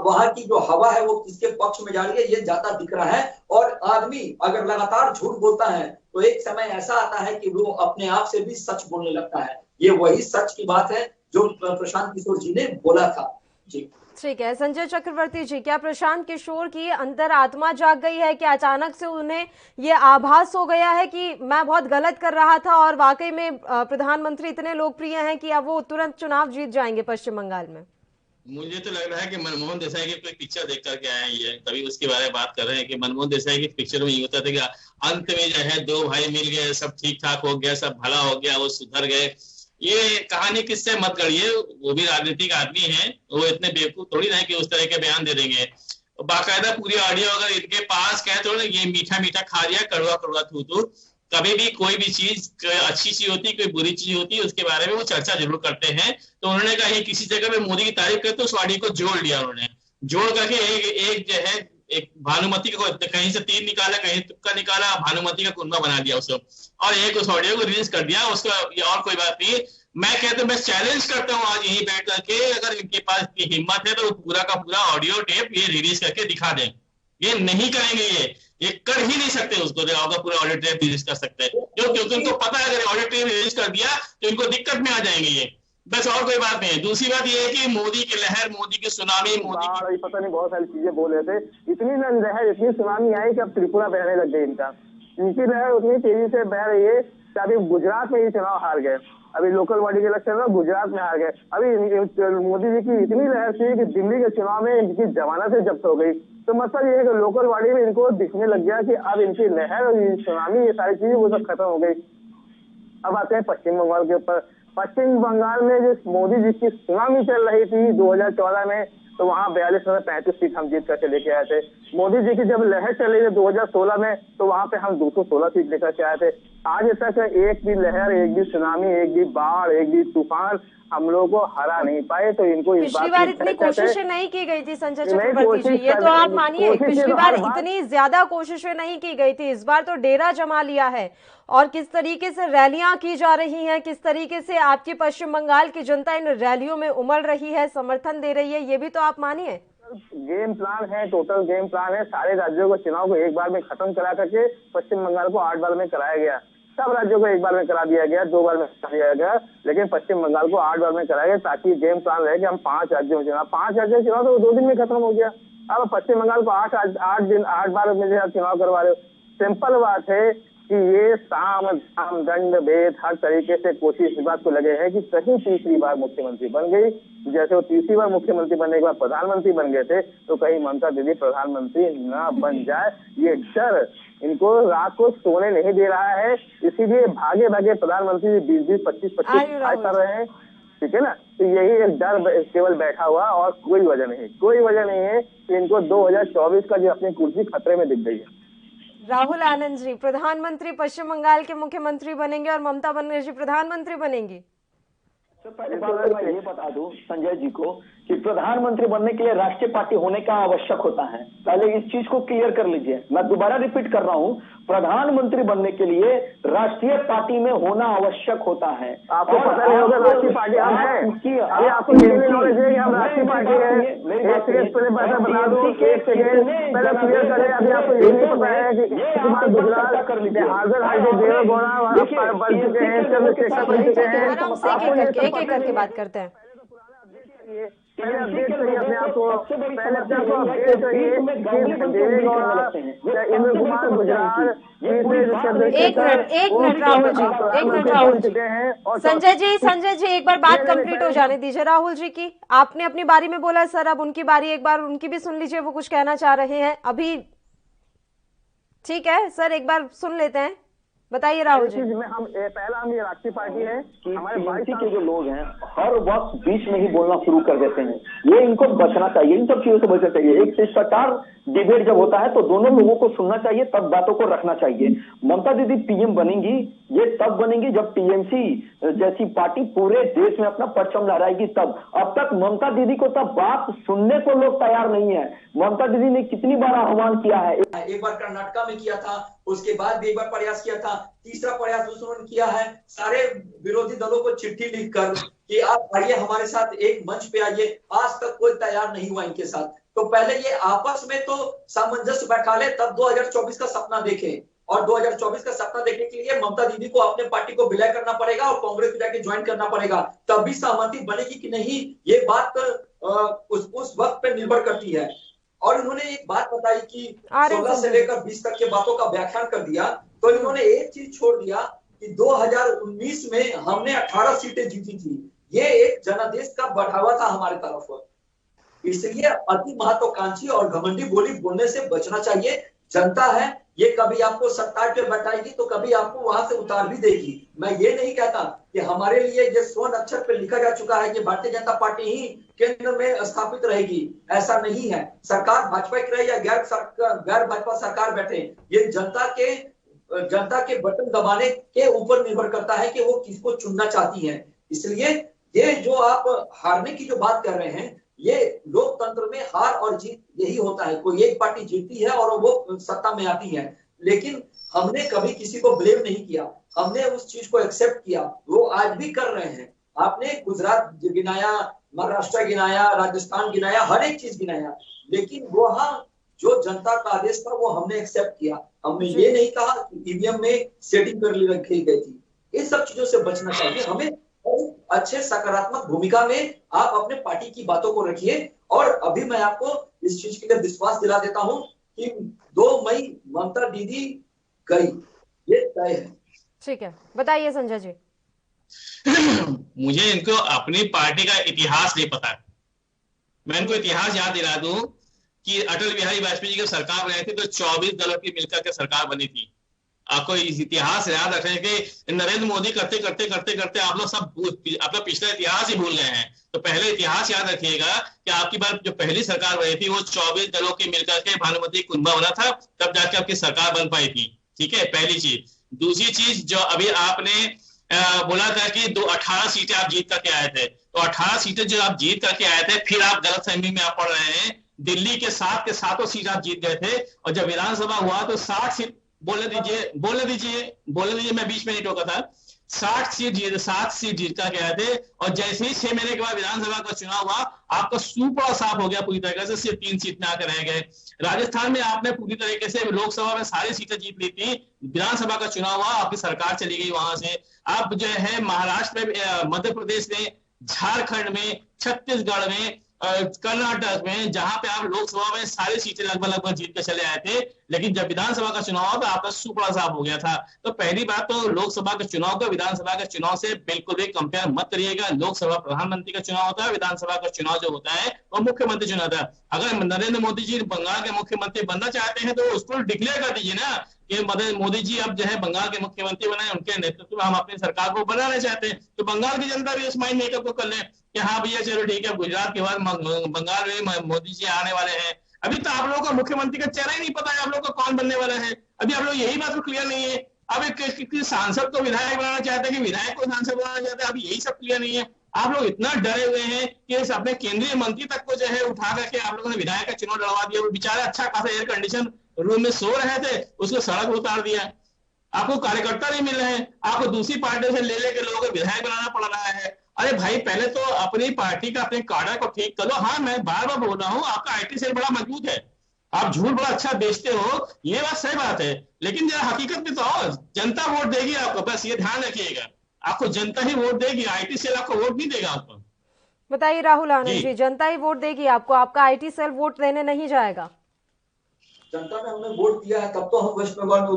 वहां की जो हवा है वो किसके पक्ष में जा रही है ये ज्यादा दिख रहा है। और आदमी अगर लगातार झूठ बोलता है तो एक समय ऐसा आता है कि वो अपने आप से भी सच बोलने लगता है। ये वही सच की बात है जो प्रशांत किशोर जी ने बोला था। जी ठीक है संजय चक्रवर्ती जी, क्या प्रशांत किशोर की अंदर आत्मा जाग गई है? क्या अचानक से उन्हें ये आभास हो गया है कि मैं बहुत गलत कर रहा था और वाकई में प्रधानमंत्री इतने लोकप्रिय हैं कि अब वो तुरंत चुनाव जीत जाएंगे पश्चिम बंगाल में? मुझे तो लग रहा है कि मनमोहन देसाई की कोई पिक्चर देख करके आए हैं ये, तभी उसके बारे में बात कर रहे हैं कि मनमोहन देसाई की पिक्चर में ये होता था कि अंत में जो है 2 भाई मिल गए, सब ठीक ठाक हो गया, सब भला हो गया, वो सुधर गए। ये कहानी किससे मत करिए, वो भी राजनीतिक आदमी है, वो इतने बेवकूफ थोड़ी ना है कि उस तरह के बयान दे देंगे। बाकायदा पूरी ऑडियो अगर इनके पास कहे तो ये मीठा मीठा खा लिया, कड़वा कड़वा थू। कभी भी कोई भी चीज अच्छी चीज होती, कोई बुरी चीज होती, उसके बारे में वो चर्चा जरूर करते हैं। तो उन्होंने कहा ये किसी जगह पे मोदी की तारीफ करते, उस ऑडियो को जोड़ लिया उन्होंने, जोड़ करके एक जो है एक भानुमति को कहीं से तीर निकाला, कहीं तुक्का निकाला, भानुमति का कुंबा बना दिया उसको, और एक उस ऑडियो को रिलीज कर दिया उसका। और कोई बात नहीं, मैं कहता हूँ, मैं चैलेंज करता हूँ आज यहीं बैठ करके, अगर इनके पास इतनी हिम्मत है तो पूरा का पूरा ऑडियो टेप ये रिलीज करके दिखा दें। ये नहीं करेंगे, ये कर ही नहीं सकते उसको, जो पूरा ऑडियो टेप रिलीज कर सकते हैं, क्योंकि उनको पता है अगर ऑडियो टेप रिलीज कर दिया तो इनको दिक्कत में आ जाएंगे ये, बस और कोई बात नहीं है। दूसरी बात ये है कि मोदी की लहर, मोदी की सुनामी, मोदी की पता नहीं बहुत सारी चीजें बोल रहे थे, इतनी लहर, इतनी सुनामी आई कि अब त्रिपुरा बहने लग गई इनका। इनकी लहर उतनी तेजी से बह रही है कि अभी गुजरात में ये चुनाव हार गए, अभी लोकल बॉडी के इलेक्शन में गुजरात में हार गए। अभी मोदी जी की इतनी लहर थी कि दिल्ली के चुनाव में इनकी जमानत से जब्त हो गई। तो मतलब ये है कि लोकल बॉडी में इनको दिखने लग गया कि अब इनकी लहर और सुनामी, ये सारी चीजें वो सब खत्म हो गई। अब आते हैं पश्चिम बंगाल के ऊपर। पश्चिम बंगाल में जो मोदी जी की सुनामी चल रही थी 2014 में, तो वहाँ 42 में 35 सीट हम जीत करके लेके आए थे। मोदी जी की जब लहर चली थी 2016 में, तो वहाँ पे हम 216 सीट लेकर के आए थे। आज तक एक भी लहर, एक भी सुनामी, एक भी बाढ़, एक भी तूफान हम लोगों को हरा नहीं पाए। तो इनको इस पिछली बार इतनी कोशिशें नहीं की गई थी संजय चक्रवर्ती जी, ये तो आप मानिए, पिछली बार इतनी ज्यादा कोशिशें नहीं की गई थी, इस बार तो डेरा जमा लिया है। और किस तरीके से रैलियां की जा रही हैं, किस तरीके से आपकी पश्चिम बंगाल की जनता इन रैलियों में उमड़ रही है, समर्थन दे रही है, ये भी तो आप मानिए। गेम प्लान है, टोटल गेम प्लान है। सारे राज्यों को चुनाव को एक बार में खत्म करा करके पश्चिम बंगाल को 8 बार में कराया गया। सब राज्यों को एक बार में करा दिया गया, 2 बार में करा दिया गया, लेकिन पश्चिम बंगाल को 8 बार में कराया गया, ताकि गेम प्लान रहे कि हम 5 राज्यों में चुनाव, 5 राज्यों चुनाव तो 2 दिन में खत्म हो गया। अब पश्चिम बंगाल को 8 बार में चुनाव करवा रहे हो। सिंपल बात है कि ये साम दंड भेद हर तरीके से कोशिश इस बात को लगे हैं कि कहीं तीसरी बार मुख्यमंत्री बन गई। जैसे वो तीसरी बार मुख्यमंत्री बनने के बाद प्रधानमंत्री बन गए थे, तो कहीं ममता दीदी प्रधानमंत्री ना बन जाए, ये डर इनको रात को सोने नहीं दे रहा है। इसीलिए भागे भागे प्रधानमंत्री 20-20, 25-25 कर रहे हैं, ठीक है ना। तो यही एक डर केवल बैठा हुआ और कोई वजह नहीं है कि इनको 2024 का जो अपनी कुर्सी खतरे में दिख गई है। राहुल आनंद जी, प्रधानमंत्री पश्चिम बंगाल के मुख्यमंत्री बनेंगे और ममता बनर्जी प्रधानमंत्री बनेंगी। पहले बात मैं ये बता दूं संजय जी को कि प्रधानमंत्री बनने के लिए राष्ट्रीय पार्टी होने का आवश्यक होता है। पहले इस चीज को क्लियर कर लीजिए। मैं दोबारा रिपीट कर रहा हूं, प्रधानमंत्री बनने के लिए राष्ट्रीय पार्टी में होना आवश्यक होता है। आपको पता नहीं होगा राष्ट्रीय पार्टी हम हैं, अभी आपको ये भी नॉलेज है कि हम राष्ट्रीय पार्टी है। पहले पैसा बता दो, एक सेकेंड पहले क्लियर करें। अभी आपको ये नहीं पता है कि गुजरात कर लीजिए, हाजिर देवेगौड़ा बन चुके हैं, चंद्रशेखर बन चुके हैं। एक करके बात करते हैं। पहले अपडेट करिए अपने आप को, पहले अपने आप को अपडेट करिए। देवेगौड़ा, इंद्र कुमार गुजरात, एक मिनट राहुल जी, संजय जी एक बार बात कंप्लीट हो जाने दीजिए राहुल जी की। आपने अपनी बारी में बोला सर, अब उनकी बारी, एक बार उनकी भी सुन लीजिए, वो कुछ कहना चाह रहे हैं अभी। ठीक है सर, एक बार सुन लेते हैं, बताइए राहुल जी। हम ये राष्ट्रीय पार्टी है कि हमारे पार्टी के जो लोग हैं हर वक्त बीच में ही बोलना शुरू कर देते हैं। ये इनको बचना चाहिए, इन सब चीजों से बचना चाहिए। एक शिष्टाचार डिबेट जब होता है तो दोनों लोगों को सुनना चाहिए, तब बातों को रखना चाहिए। ममता दीदी पीएम बनेंगी, ये तब बनेंगी जब टीएमसी जैसी पार्टी पूरे देश में अपना परचम लहराएगी तब। अब तक ममता दीदी को तब बात सुनने को लोग तैयार नहीं है। ममता दीदी ने कितनी बार आह्वान किया है, एक बार कर्नाटका में किया था, उसके बाद भी एक बार प्रयास किया था, तीसरा प्रयास उन्होंने किया है सारे विरोधी दलों को चिट्ठी लिखकर कि आप आइए हमारे साथ एक मंच पे आइए। आज तक कोई तैयार नहीं हुआ इनके साथ। तो पहले ये आपस में तो सामंजस्य बैठा ले, तब 2024 का सपना देखें। और 2024 का सपना देखने के लिए ममता दीदी को अपने पार्टी को विलय करना पड़ेगा और कांग्रेस में जाके ज्वाइन करना पड़ेगा, तब भी सहमति बनेगी कि नहीं, ये बात उस वक्त पे निर्भर करती है। और इन्होंने एक बात बताई कि 16 से लेकर 20 तक के बातों का व्याख्यान कर दिया, तो इन्होंने एक चीज छोड़ दिया कि 2019 में हमने 18 सीटें जीती थी। ये एक जनादेश का बढ़ावा था हमारे तरफ। इसलिए अति महत्वाकांक्षी और घमंडी बोली बोलने से बचना चाहिए। जनता है, ये कभी आपको सत्ता पे बैठाएगी तो कभी आपको वहां से उतार भी देगी। मैं ये नहीं कहता कि हमारे लिए ये स्वर्ण अक्षर पे लिखा जा चुका है कि भारतीय जनता पार्टी ही केंद्र में स्थापित रहेगी, ऐसा नहीं है। सरकार भाजपा की रहे या गैर भाजपा सरकार बैठे, ये जनता के बटन दबाने के ऊपर निर्भर करता है कि वो किसको चुनना चाहती है। इसलिए ये जो आप हारने की जो बात कर रहे हैं, ये लोकतंत्र में हार और जीत यही होता है। कोई एक पार्टी जीतती है और वो सत्ता में आती है, लेकिन हमने कभी किसी को ब्लेम नहीं किया, हमने उस चीज को एक्सेप्ट किया। वो आज भी कर रहे हैं। आपने गुजरात गिनाया, महाराष्ट्र गिनाया, राजस्थान गिनाया, हर एक चीज गिनाया, लेकिन वहां जो जनता का आदेश था वो हमने एक्सेप्ट किया। हमने ये नहीं कहा कि ईवीएम में सेटिंग कर रखी गई थी। इन सब चीजों से बचना चाहिए हमें। अच्छे सकारात्मक भूमिका में आप अपने पार्टी की बातों को रखिए। और अभी मैं आपको इस चीज के लिए विश्वास दिला देता हूं कि 2 मई ममता दीदी गई, ये तय है। ठीक है, बताइए संजय जी। मुझे इनको अपनी पार्टी का इतिहास नहीं पता है। मैं इनको इतिहास याद दिला दूं कि अटल बिहारी वाजपेयी जी की सरकार बनी थी तो 24 दलों की मिलकर के सरकार बनी थी। आपको इस इतिहास याद रखें कि नरेंद्र मोदी करते करते आप लोग सब अपना पिछला इतिहास ही भूल गए हैं। तो पहले इतिहास याद रखिएगा कि आपकी बार जो पहली सरकार बनी थी वो 24 दलों की मिलकर के भानुमति कुंभा बना था, तब जाके आपकी सरकार बन पाई थी। ठीक है, पहली चीज। दूसरी चीज, जो अभी आपने बोला था कि 18 सीटें आप जीत करके आए थे, तो 18 सीटें जो आप जीत करके आए थे, फिर आप गलतफहमी में आप पड़ रहे हैं। दिल्ली के 7 के 7 सीट आप जीत गए थे, और जब विधानसभा हुआ तो 60 सीट, बोलने दीजिए, मैं बीच में नहीं टोका था। 7 सीट जीत कर आए थे, और जैसे ही 6 महीने के बाद विधानसभा का चुनाव हुआ, आपका सुपर साफ हो गया पूरी तरीके से, सिर्फ 3 सीट में आकर रह गए। राजस्थान में आपने पूरी तरीके से लोकसभा में सारी सीटें जीत ली थी, विधानसभा का चुनाव हुआ, आपकी सरकार चली गई वहां से। आप जो है महाराष्ट्र में, मध्य प्रदेश में, झारखंड में, छत्तीसगढ़ में कर्नाटक में, जहां पे आप लोकसभा में सारी सीटें लगभग जीत के चले आए थे, लेकिन जब विधानसभा का चुनाव तो आपका सुपड़ा साफ हो गया था। तो पहली बात तो लोकसभा के चुनाव को विधानसभा के चुनाव से बिल्कुल भी कंपेयर मत करिएगा। लोकसभा प्रधानमंत्री का चुनाव होता है, विधानसभा का चुनाव जो होता है वो मुख्यमंत्री चुनाव होता है। अगर नरेंद्र मोदी जी बंगाल के मुख्यमंत्री बनना चाहते हैं तो उसको डिक्लेयर कर दीजिए ना कि मोदी जी अब जो है बंगाल के मुख्यमंत्री बने, उनके नेतृत्व में हम अपनी सरकार को बनाना चाहते हैं। तो बंगाल की जनता भी इस माइंड मेकअप को कर ले कि हाँ भैया चलो ठीक है, गुजरात के बाद बंगाल में मोदी जी आने वाले हैं। अभी तो आप लोगों को मुख्यमंत्री का चेहरा ही नहीं पता है, आप लोग को कौन बनने वाला है। अभी आप लोग यही बात को क्लियर नहीं है। अब एक सांसद को विधायक बनाना चाहते हैं कि विधायक को सांसद बनाना चाहते हैं, अभी यही सब क्लियर नहीं है। आप लोग इतना डरे हुए हैं कि अपने केंद्रीय मंत्री तक को जो है उठा करके आप लोगों ने विधायक का चुनाव लड़वा दिया। वो बेचारे अच्छा खासा एयर कंडीशन रूम में सो रहे थे, उसको सड़क उतार दिया। आपको कार्यकर्ता नहीं मिल रहे हैं, आपको दूसरी पार्टी से ले लेकर लोगों को विधायक बनाना पड़ रहा है। अरे भाई पहले तो अपनी पार्टी का अपने काडर को ठीक करो। हाँ मैं बार बार बोल रहा हूँ, आपका आईटी सेल बड़ा मजबूत है, आप झूठ बड़ा अच्छा बेचते हो, ये बात सही बात है, लेकिन जरा हकीकत में तो आओ। जनता वोट देगी आपको, बस ये ध्यान रखिएगा, आपको जनता ही वोट देगी, आईटी सेल आपको वोट नहीं देगा आपको। बताइए राहुल आनंद जी, जनता ही वोट देगी आपको, आपका आईटी सेल वोट देने नहीं जाएगा? जनता ने हमें वोट दिया है, तब तो हम वेस्ट बंगाल में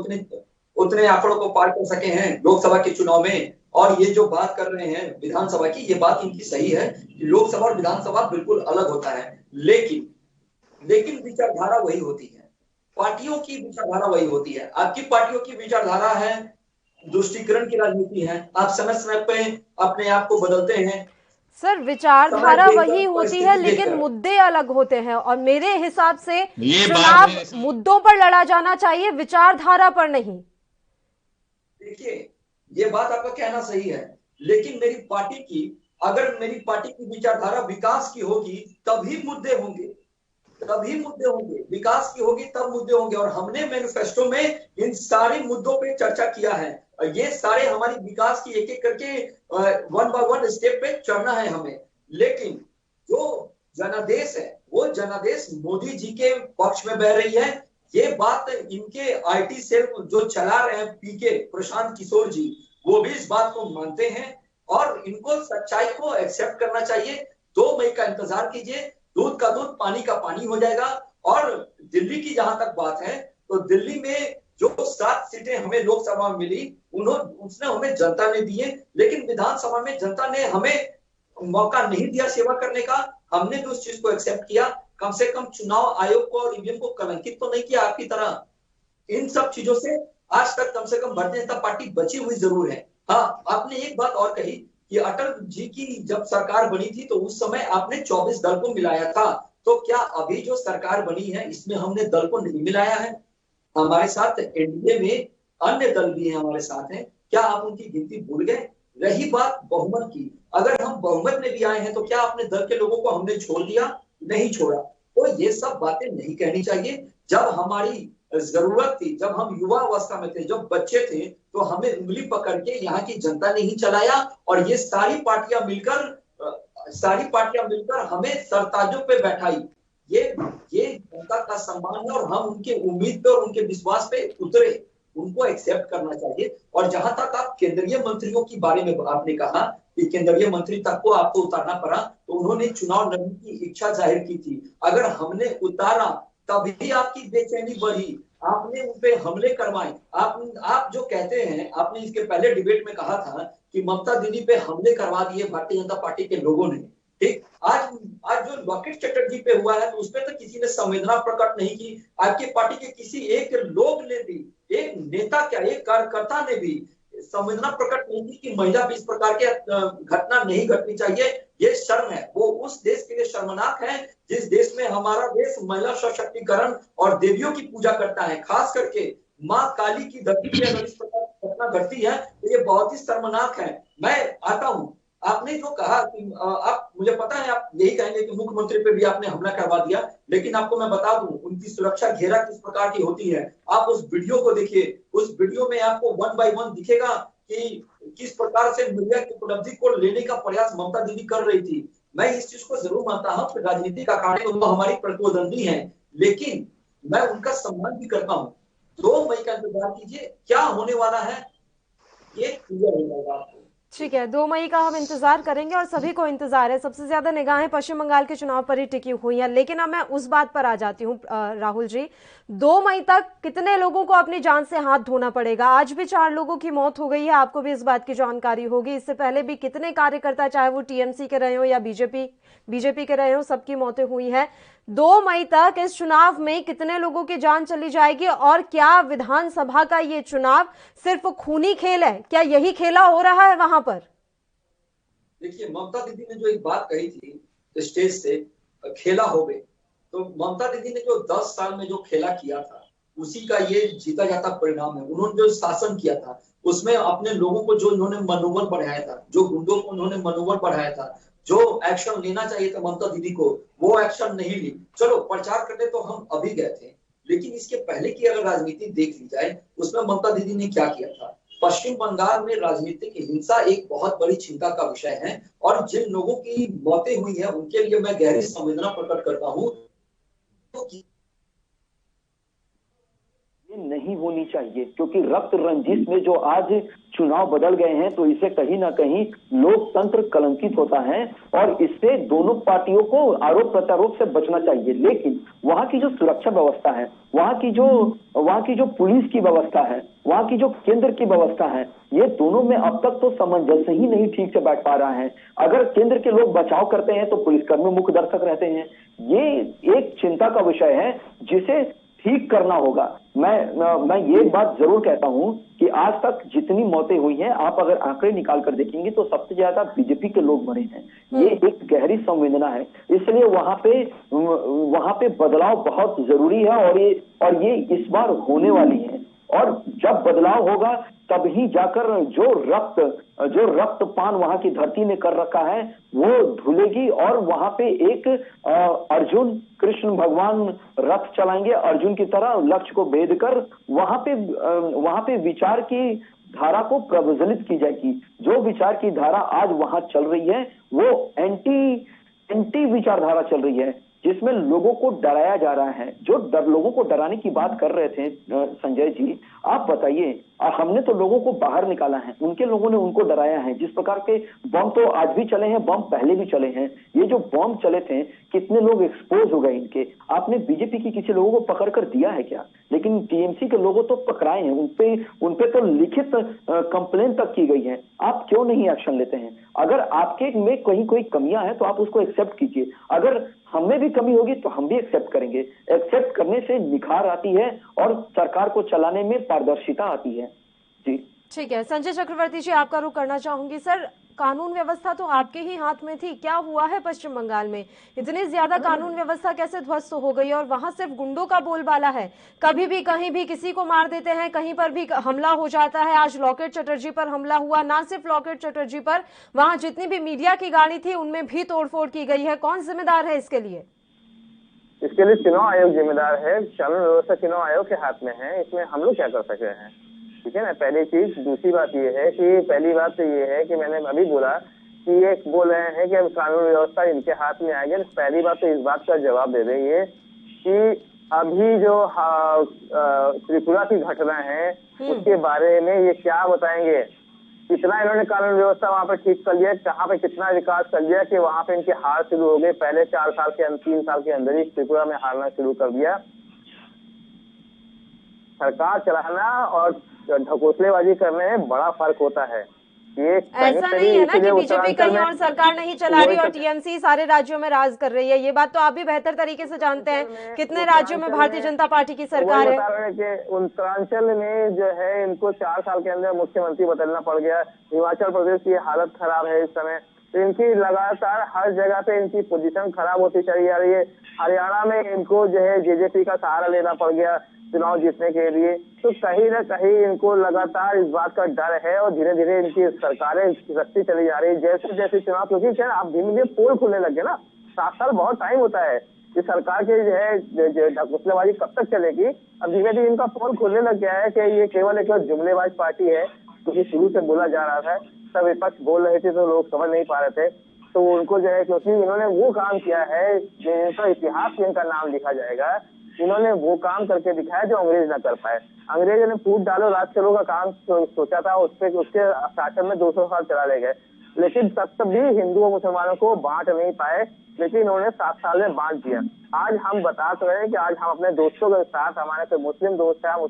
उतने आंकड़ों को पार कर सके हैं लोकसभा के चुनाव में। और ये जो बात कर रहे हैं विधानसभा की, ये बात इनकी सही है कि लोकसभा और विधानसभा बिल्कुल अलग होता है, लेकिन विचारधारा वही होती है, पार्टियों की विचारधारा वही होती है। आपकी पार्टियों की विचारधारा है तुष्टीकरण की राजनीति है, आप समय समय पे अपने आप को बदलते हैं। सर विचारधारा वही होती है लेकिन मुद्दे अलग होते हैं, और मेरे हिसाब से चुनाव मुद्दों पर लड़ा जाना चाहिए, विचारधारा पर नहीं। देखिए ये बात आपका कहना सही है, लेकिन अगर मेरी पार्टी की विचारधारा विकास की होगी तभी मुद्दे होंगे, विकास की होगी तब मुद्दे होंगे। और हमने मैनिफेस्टो में इन सारे मुद्दों पे चर्चा किया है, ये सारे हमारी विकास की एक एक करके वन बाय वन स्टेप पे चढ़ना है हमें। लेकिन जो जनादेश है वो जनादेश मोदी जी के पक्ष में बह रही है। ये बात इनके आईटी सेल जो चला रहे हैं पीके प्रशांत किशोर जी, वो भी इस बात को मानते हैं और इनको सच्चाई को एक्सेप्ट करना चाहिए। 2 मई का इंतजार कीजिए, दूध का दूध पानी का पानी हो जाएगा। और दिल्ली की जहां तक बात है तो दिल्ली में जो 7 सीटें हमें लोकसभा में मिली उसने हमें जनता ने दिए, लेकिन विधानसभा में जनता ने हमें मौका नहीं दिया सेवा करने का। हमने भी उस चीज को एक्सेप्ट किया, कम से कम चुनाव आयोग को और ईवीएम को कलंकित तो नहीं किया आपकी तरह। इन सब चीजों से आज तक कम से कम भारतीय जनता पार्टी बची हुई जरूर है। हाँ, आपने एक बात और कही कि अटल जी की जब सरकार बनी थी तो उस समय आपने 24 दल को मिलाया था, तो क्या अभी जो सरकार बनी है इसमें हमने दल को नहीं मिलाया है? हमारे साथ एनडीए में अन्य दल भी हैं, हमारे साथ हैं, क्या आप उनकी गिनती भूल गए? रही बात बहुमत की, अगर हम बहुमत में भी आए हैं तो क्या अपने दल के लोगों को हमने छोड़ दिया? नहीं छोड़ा। तो ये सब बातें नहीं कहनी चाहिए। जब हमारी जरूरत थी, जब हम युवा अवस्था में थे, जब बच्चे थे, तो हमें उंगली पकड़ के यहाँ की जनता ने ही चलाया। और ये सारी पार्टियां मिलकर हमें सरताजों पे बैठाई। ये जनता का सम्मान है और हम उनके उम्मीद पे और उनके विश्वास पे उतरे, उनको एक्सेप्ट करना चाहिए। और जहां तक आप केंद्रीय मंत्रियों के बारे में आपने कहा कि केंद्रीय मंत्री तक को आपको उतारना पड़ा, तो उन्होंने चुनाव लड़ने की इच्छा जाहिर की थी। अगर हमने उतारा तभी आपकी बेचैनी बढ़ी, आपने उन पे हमले करवाए। आप जो कहते हैं, आपने इसके पहले डिबेट में कहा था कि ममता दीदी पे हमले करवा दिए भारतीय जनता पार्टी के लोगों ने। ठीक, आज जो लॉकेट चटर्जी पे हुआ है तो उसपे तो किसी ने संवेदना प्रकट नहीं की। आपकी पार्टी के किसी एक लोग ने भी, एक नेता क्या, एक कार्यकर्ता ने भी संवेदना प्रकट नहीं की कि महिला भी इस प्रकार के घटना नहीं घटनी चाहिए। ये शर्म है, वो उस देश के लिए शर्मनाक है जिस देश में हमारा देश महिला सशक्तिकरण और देवियों की पूजा करता है। खास करके माँ काली की धरती पे अगर इस प्रकार की घटना घटती है तो ये बहुत ही शर्मनाक है। मैं आता हूँ, आपने जो कहा कि आप, मुझे पता है आप यही कहेंगे कि मुख्यमंत्री पे भी आपने हमला करवा दिया, लेकिन आपको मैं बता दूं उनकी सुरक्षा घेरा किस प्रकार की होती है। आप उस वीडियो को देखिए, उस वीडियो में आपको 1 बाय 1 दिखेगा कि किस प्रकार से मीडिया की उपलब्धि को लेने का प्रयास ममता दीदी कर रही थी। मैं इस चीज को जरूर मानता हूँ कि राजनीति का कारण वो हमारी प्रतिद्वंदी है, लेकिन मैं उनका सम्मान भी करता हूँ। 2 मई का इंतजार कीजिए, क्या होने वाला है ये क्लियर हो जाएगा आपको। ठीक है, 2 मई का हम इंतजार करेंगे और सभी को इंतजार है। सबसे ज्यादा निगाहें पश्चिम बंगाल के चुनाव पर ही टिकी हुई हैं। लेकिन अब मैं उस बात पर आ जाती हूँ राहुल जी, 2 मई तक कितने लोगों को अपनी जान से हाथ धोना पड़ेगा? आज भी 4 लोगों की मौत हो गई है, आपको भी इस बात की जानकारी होगी। इससे पहले भी कितने कार्यकर्ता, चाहे वो टीएमसी के रहे हो या बीजेपी के रहे हो, सबकी मौतें हुई हैं। 2 मई तक इस चुनाव में कितने लोगों की जान चली जाएगी? और क्या विधानसभा का ये चुनाव सिर्फ खूनी खेल है? क्या यही खेला हो रहा है वहां पर? देखिए, ममता दीदी ने जो एक बात कही थी स्टेज से, खेला हो गए, तो ममता दीदी ने जो 10 साल में जो खेला किया था, उसी का ये जीता जाता परिणाम है। उन्होंने जो शासन किया था, उसमें अपने लोगों को जो इन्होंने मनोबल बढ़ाया था, जो गुंडों को उन्होंने मनोबल बढ़ाया था, जो एक्शन लेना चाहिए था ममता दीदी को, वो एक्शन नहीं ली। चलो, प्रचार करने तो हम अभी गए थे, लेकिन इसके पहले की अगर राजनीति देख ली जाए, उसमें ममता दीदी ने क्या किया था। पश्चिम बंगाल में राजनीतिक हिंसा एक बहुत बड़ी चिंता का विषय है, और जिन लोगों की मौतें हुई हैं उनके लिए मैं गहरी संवेदना प्रकट करता हूँ। ये नहीं होनी चाहिए, क्योंकि रक्त रंजिश में जो आज चुनाव बदल गए हैं, तो इससे कहीं ना कहीं लोकतंत्र कलंकित होता है, और इससे दोनों पार्टियों को आरोप प्रत्यारोप से बचना चाहिए। लेकिन वहां की जो सुरक्षा व्यवस्था है, वहां की जो पुलिस की व्यवस्था है, वहां की जो केंद्र की व्यवस्था है, ये दोनों में अब तक तो सामंजस्य ही नहीं ठीक से बैठ पा रहा है। अगर केंद्र के लोग बचाव करते हैं तो पुलिसकर्मी मुख्य दर्शक रहते हैं। ये एक चिंता का विषय है जिसे ठीक करना होगा। मैं ये बात जरूर कहता हूं कि आज तक जितनी मौतें हुई हैं, आप अगर आंकड़े निकाल कर देखेंगे तो सबसे ज्यादा बीजेपी के लोग मरे हैं। ये एक गहरी संवेदना है, इसलिए वहां पे बदलाव बहुत जरूरी है, और ये इस बार होने वाली है। और जब बदलाव होगा तब ही जाकर जो रक्तपान वहां की धरती ने कर रखा है वो धुलेगी, और वहां पे एक अर्जुन कृष्ण भगवान रथ चलाएंगे अर्जुन की तरह, लक्ष्य को भेद कर वहां पे विचार की धारा को प्रज्वलित की जाएगी। जो विचार की धारा आज वहां चल रही है वो एंटी विचारधारा चल रही है, जिसमें लोगों को डराया जा रहा है। जो लोगों को डराने की बात कर रहे थे संजय जी, आप बताइए, हमने तो लोगों को बाहर निकाला है, उनके लोगों ने उनको डराया है। जिस प्रकार के बम तो आज भी चले हैं, बम पहले भी चले हैं। ये जो बम चले थे, कितने लोग एक्सपोज हो गए इनके। आपने बीजेपी की किसी लोगों को पकड़ कर दिया है क्या? लेकिन टीएमसी के लोगों तो पकड़ाए हैं, उनपे तो लिखित कंप्लेन तक की गई है। आप क्यों नहीं एक्शन लेते हैं? अगर आपके में कहीं कोई कमियां हैं तो आप उसको एक्सेप्ट कीजिए। अगर हमें भी कमी होगी तो हम भी एक्सेप्ट करेंगे। एक्सेप्ट करने से निखार आती है और सरकार को चलाने में पारदर्शिता आती है। जी ठीक है, संजय चक्रवर्ती जी, आपका रुख करना चाहूंगी। सर, कानून व्यवस्था तो आपके ही हाथ में थी, क्या हुआ है पश्चिम बंगाल में? इतनी ज्यादा कानून व्यवस्था कैसे ध्वस्त हो गई? और वहां सिर्फ गुंडों का बोलबाला है, कभी भी कहीं भी किसी को मार देते हैं, कहीं पर भी हमला हो जाता है। आज लॉकेट चटर्जी पर हमला हुआ, ना सिर्फ लॉकेट चटर्जी पर, वहां जितनी भी मीडिया की गाड़ी थी उनमें भी तोड़फोड़ की गई है। कौन जिम्मेदार है इसके लिए? इसके लिए चुनाव आयोग जिम्मेदार है। कानून व्यवस्था चुनाव आयोग के हाथ में है, इसमें हम लोग क्या कर सकते हैं? ठीक है ना, पहली चीज। दूसरी बात ये है कि पहली बात तो ये है कि मैंने अभी बोला कि ये बोल रहे हैं कि अब कानून व्यवस्था इनके हाथ में आएगी। पहली बात तो इस बात का जवाब दे देंगे कि अभी जो त्रिपुरा की घटना है उसके बारे में ये क्या बताएंगे। कितना इन्होंने कानून व्यवस्था वहां पर ठीक कर लिया, कहाँ पे कितना विकास कर लिया कि वहां पे इनके हार शुरू हो गए। पहले 3 साल के अंदर ही त्रिपुरा में हारना शुरू कर दिया। सरकार चलाना और ढकोसलेबाजी करने में बड़ा फर्क होता है। ये ऐसा नहीं है ना कि बीजेपी कहीं और सरकार नहीं चला रही और टीएमसी सारे राज्यों में राज कर रही है। ये बात तो आप भी बेहतर तरीके से जानते हैं। कितने राज्यों में भारतीय जनता पार्टी की सरकार है। कि उत्तरांचल में जो है इनको 4 साल के अंदर मुख्यमंत्री बदलना पड़ गया। हिमाचल प्रदेश की हालत खराब है इस समय, तो इनकी लगातार हर जगह पे इनकी पोजीशन खराब होती चली जा रही है। हरियाणा में इनको जो है जेजेपी का सहारा लेना पड़ गया चुनाव जीतने के लिए। तो कहीं ना कहीं इनको लगातार इस बात का डर है और धीरे धीरे इनकी सरकारें खिसकती चली जा रही है। जैसे जैसे चुनाव, क्योंकि क्या आप धीरे धीरे पोल खुलने लगे ना, 7 साल बहुत टाइम होता है। इस सरकार के जो है ढकोसलेबाजी कब तक चलेगी? अब धीरे धीरे इनका पोल खुलने लग गया है कि ये केवल एक जुमलेबाज पार्टी है, क्योंकि शुरू से बोला जा रहा था। सब विपक्ष बोल रहे थे तो लोग समझ नहीं पा रहे थे। तो उनको जो है, क्योंकि इन्होंने वो काम किया है जिनका इतिहास में इनका नाम लिखा जाएगा इन्होंने वो काम करके दिखाया जो अंग्रेज ना कर पाए। अंग्रेजों ने फूट डालो राज चलो का काम सोचा था, उसके शासन में 200 साल चला ले गए, लेकिन तब भी हिंदुओं मुसलमानों को बांट नहीं पाए, लेकिन उन्होंने 7 साल में बांट दिया। आज हम बता तो रहे हैं कि आज हम अपने दोस्तों के साथ, हमारे कोई मुस्लिम दोस्त है, हम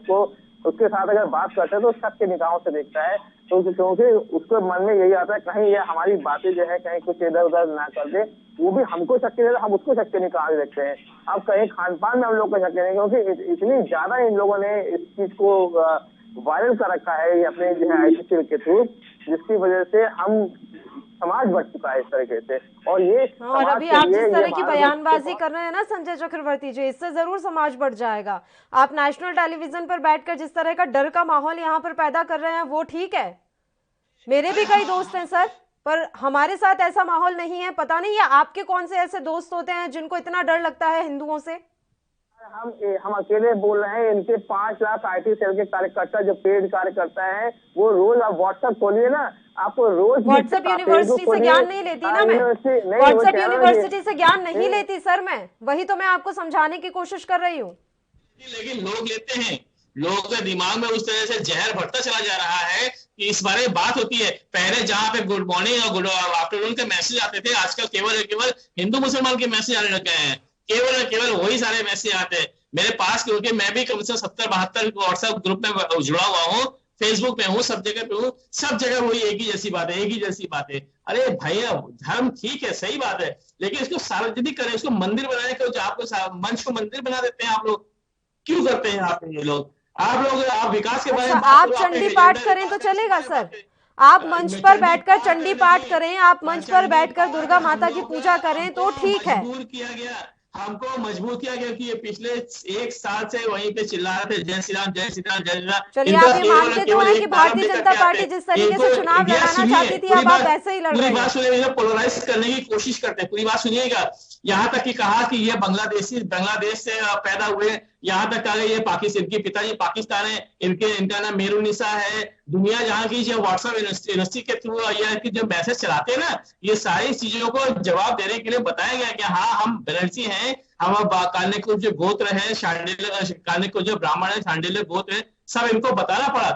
उसके साथ अगर बात करते हैं तो शक के निगाहों से देखता है, तो क्योंकि उसके मन में यही आता है कहीं ये हमारी बातें जो है कहीं कुछ इधर उधर ना कर दे, वो भी हमको शक के हम उसको शक के निकाल देखते हैं। अब कहीं खान पान में हम लोग को शक नहीं, क्योंकि इतनी ज्यादा इन लोगों ने इस चीज को वायरल कर रखा है अपने जो है आईसीसी के थ्रू, जिसकी वजह से हम समाज बढ़ चुका है इस तरीके से। और अभी आप जिस तरह की बयानबाजी कर रहे हैं ना संजय चक्रवर्ती जी, इससे जरूर समाज बढ़ जाएगा। आप नेशनल टेलीविजन पर बैठकर जिस तरह का डर का माहौल यहाँ पर पैदा कर रहे हैं वो ठीक है, मेरे भी कई दोस्त हैं सर, पर हमारे साथ ऐसा माहौल नहीं है। पता नहीं है आपके कौन से ऐसे दोस्त होते हैं जिनको इतना डर लगता है हिंदुओं से। हम अकेले बोल रहे हैं, इनके 5 लाख IT सेल के कार्यकर्ता जो पेड कार्यकर्ता है, वो रोज आप व्हाट्सएप खोलिए ना, आपको रोज व्हाट्सएप यूनिवर्सिटी से ज्ञान नहीं लेती ना मैं, व्हाट्सएप यूनिवर्सिटी से ज्ञान नहीं लेती सर मैं, वही तो मैं आपको समझाने की कोशिश कर रही हूँ। लेकिन लोग लेते हैं, लोगों के दिमाग में उस तरह से जहर भरता चला जा रहा है कि इस बारे में बात होती है। पहले जहां पे गुड मॉर्निंग और गुड आफ्टरनून के मैसेज आते थे, आजकल केवल हिंदू मुसलमान के मैसेज आने लग गए हैं, केवल वही सारे मैसेज आते हैं मेरे पास, क्योंकि मैं भी कम से कम 70-72 व्हाट्सएप ग्रुप में जुड़ा हुआ हूँ, फेसबुक पे हूँ, सब जगह पे हूँ, सब जगह वही एक ही जैसी बात है, एक ही जैसी बात है। अरे भैया धर्म ठीक है, सही बात है, लेकिन इसको सार्वजनिक करें, इसको मंदिर बनाने के आपको मंच को मंदिर बना देते हैं आप लोग, क्यों करते हैं आप ये लोग? आप विकास के बारे में आप चंडी पाठ करें तो चलेगा सर, आप मंच पर बैठकर चंडी पाठ करें, आप मंच पर बैठकर दुर्गा माता की पूजा करें तो ठीक है। मजबूर किया गया, हमको मजबूर किया गया कि ये पिछले 1 साल से वहीं पे चिल्ला रहे थे जय श्री राम जय श्री राम जय श्री राम। चलिए आप ये मानते तो हैं कि भारतीय जनता पार्टी जिस तरीके से चुनाव लड़ाना चाहती थी, अब आप वैसे ही लड़ रहे हैं। पूरी बात सुनिए, पोलराइज करने की कोशिश करते हैं, पूरी बात सुनिएगा। यहाँ तक कि कहा कि ये बांग्लादेश से पैदा हुए, यहाँ तक कहा ये पाकिस्तान, इनके पिताजी पाकिस्तान है, इनका नाम मेरुनिसा है। दुनिया जहाँ की जो व्हाट्सएप यूनिवर्सिटी के थ्रू या इनकी जो मैसेज चलाते हैं ना, ये सारी चीजों को जवाब देने के लिए बताया गया कि हाँ हम बनर्जी हैं, हम कान्यकुल जो गोत्र है, कान्यकुल जो ब्राह्मण है, शांडिल्य गोत्र है, सब इनको बताना पड़ा।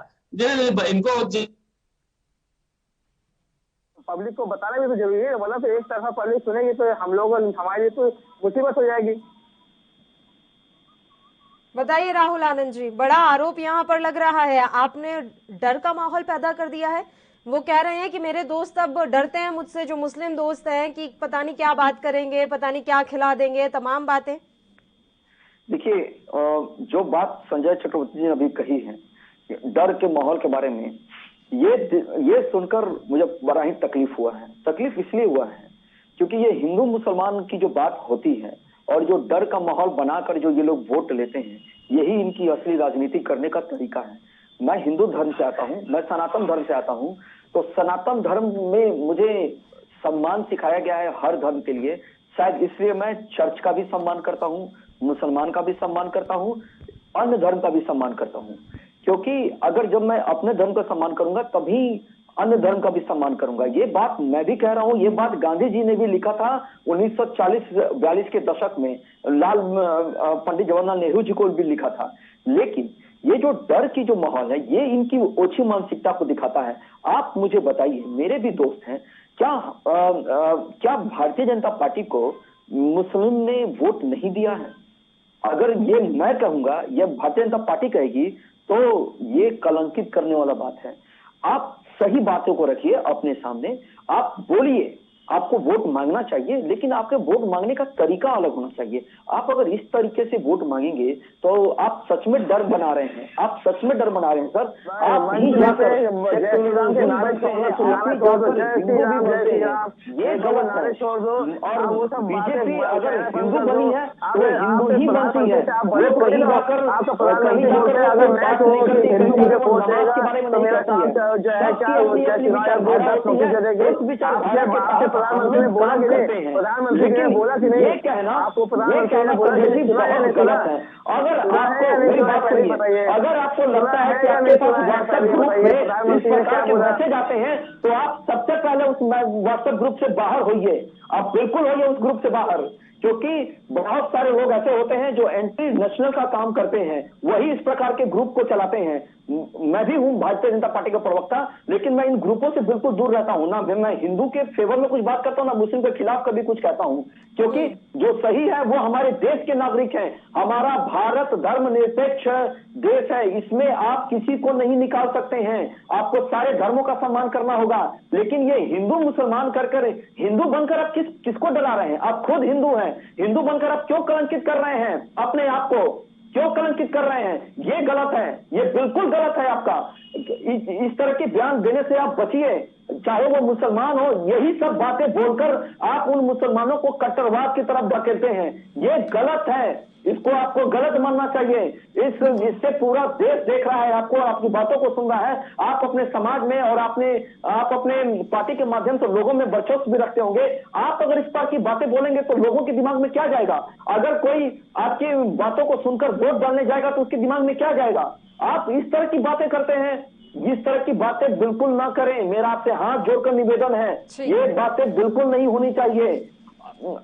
इनको पब्लिक को बताना भी तो जरूरी है, वरना तो एक तरफा पब्लिक सुनेगी तो हम लोग हमारे लिए तो मुसीबत हो जाएगी। बताइए राहुल आनंद जी, बड़ा आरोप यहाँ पर लग रहा है, आपने डर का माहौल पैदा कर दिया है। वो कह रहे हैं कि मेरे दोस्त अब डरते हैं मुझसे, जो मुस्लिम दोस्त हैं, कि पता नहीं क्या बात करेंगे, पता नहीं क्या खिला देंगे, तमाम बातें। देखिए, जो बात संजय चक्रवर्ती जी ने अभी कही है डर के माहौल के बारे में, ये सुनकर मुझे बड़ा ही तकलीफ हुआ है। तकलीफ इसलिए हुआ है क्योंकि ये हिंदू मुसलमान की जो बात होती है और जो डर का माहौल बनाकर जो ये लोग वोट लेते हैं, यही इनकी असली राजनीति करने का तरीका है। मैं हिंदू धर्म से आता हूँ, मैं सनातन धर्म से आता हूँ, तो सनातन धर्म में मुझे सम्मान सिखाया गया है हर धर्म के लिए। शायद इसलिए मैं चर्च का भी सम्मान करता हूँ, मुसलमान का भी सम्मान करता हूँ, अन्य धर्म का भी सम्मान करता हूँ, क्योंकि अगर जब मैं अपने धर्म का सम्मान करूंगा तभी अन्य धर्म का भी सम्मान करूंगा। ये बात मैं भी कह रहा हूँ, ये बात गांधी जी ने भी लिखा था 1940-42 के दशक में, पंडित जवाहरलाल नेहरू जी को भी लिखा था। लेकिन ये जो डर की जो माहौल है, ये इनकी ओछी मानसिकता को दिखाता है। आप मुझे बताइए, मेरे भी दोस्त हैं, क्या भारतीय जनता पार्टी को मुस्लिम ने वोट नहीं दिया है? अगर ये मैं कहूंगा, ये भारतीय जनता पार्टी कहेगी, तो ये कलंकित करने वाला बात है। आप सही बातों को रखिए अपने सामने, आप बोलिए, आपको वोट मांगना चाहिए, लेकिन आपके वोट मांगने का तरीका अलग होना चाहिए। आप अगर इस तरीके से वोट मांगेंगे तो आप सच में डर बना रहे हैं, आप सच में डर बना रहे हैं सर। आप नहीं जाकर ये गलत है। और बीजेपी अगर हिंदू बनी है तो हिंदू ही बनती है, वो कहीं जाकर अगर के बारे में नहीं कहती है। इस विचार प्रधानमंत्री ने बोला कि नहीं, प्रधानमंत्री ने बोला कि नहीं, ये कहना आपको प्रधानमंत्री ने बोला कि नहीं, गलत है। अगर आपको मेरी बात सुनिए, अगर आपको लगता है कि आपके पास व्हाट्सएप ग्रुप में इस प्रकार के मैसेज आते हैं, तो आप सबसे पहले उस व्हाट्सएप ग्रुप से बाहर होइए, आप बिल्कुल होइए उस ग्रुप से बाहर, क्योंकि बहुत सारे लोग ऐसे होते हैं जो एंटी नेशनल का काम करते हैं, वही इस प्रकार के ग्रुप को चलाते हैं। मैं भी हूं भारतीय जनता पार्टी का प्रवक्ता, लेकिन मैं इन ग्रुपों से बिल्कुल दूर रहता हूं। ना मैं हिंदू के फेवर में कुछ बात करता हूं, ना मुस्लिम के खिलाफ कभी कुछ कहता हूं, क्योंकि जो सही है वो हमारे देश के नागरिक हैं। हमारा भारत धर्मनिरपेक्ष देश है, इसमें आप किसी को नहीं निकाल सकते हैं। आपको सारे धर्मों का सम्मान करना होगा, लेकिन ये हिंदू मुसलमान कर हिंदू बनकर आप किसको डरा रहे हैं? आप खुद हिंदू हैं, हिंदू बनकर आप क्यों कलंकित कर रहे हैं अपने आप को? क्यों कलंकित कर रहे हैं? ये गलत है, ये बिल्कुल गलत है आपका। इस तरह के बयान देने से आप बचिए, चाहे वो मुसलमान हो। यही सब बातें बोलकर आप उन मुसलमानों को कट्टरवाद की तरफ धकेलते हैं, ये गलत है। इसको आपको गलत मानना चाहिए। इससे पूरा देश देख रहा है आपको, आपकी बातों को सुन रहा है। आप अपने समाज में और आप अपने पार्टी के माध्यम से लोगों में वर्चस्व भी रखते होंगे। आप अगर इस बात की बातें बोलेंगे तो लोगों के दिमाग में क्या जाएगा? अगर कोई आपकी बातों को सुनकर वोट डालने जाएगा तो उसके दिमाग में क्या जाएगा? आप इस तरह की बातें करते हैं, इस तरह की बातें बिल्कुल ना करें। मेरा आपसे हाथ जोड़कर निवेदन है, ये बातें बिल्कुल नहीं होनी चाहिए।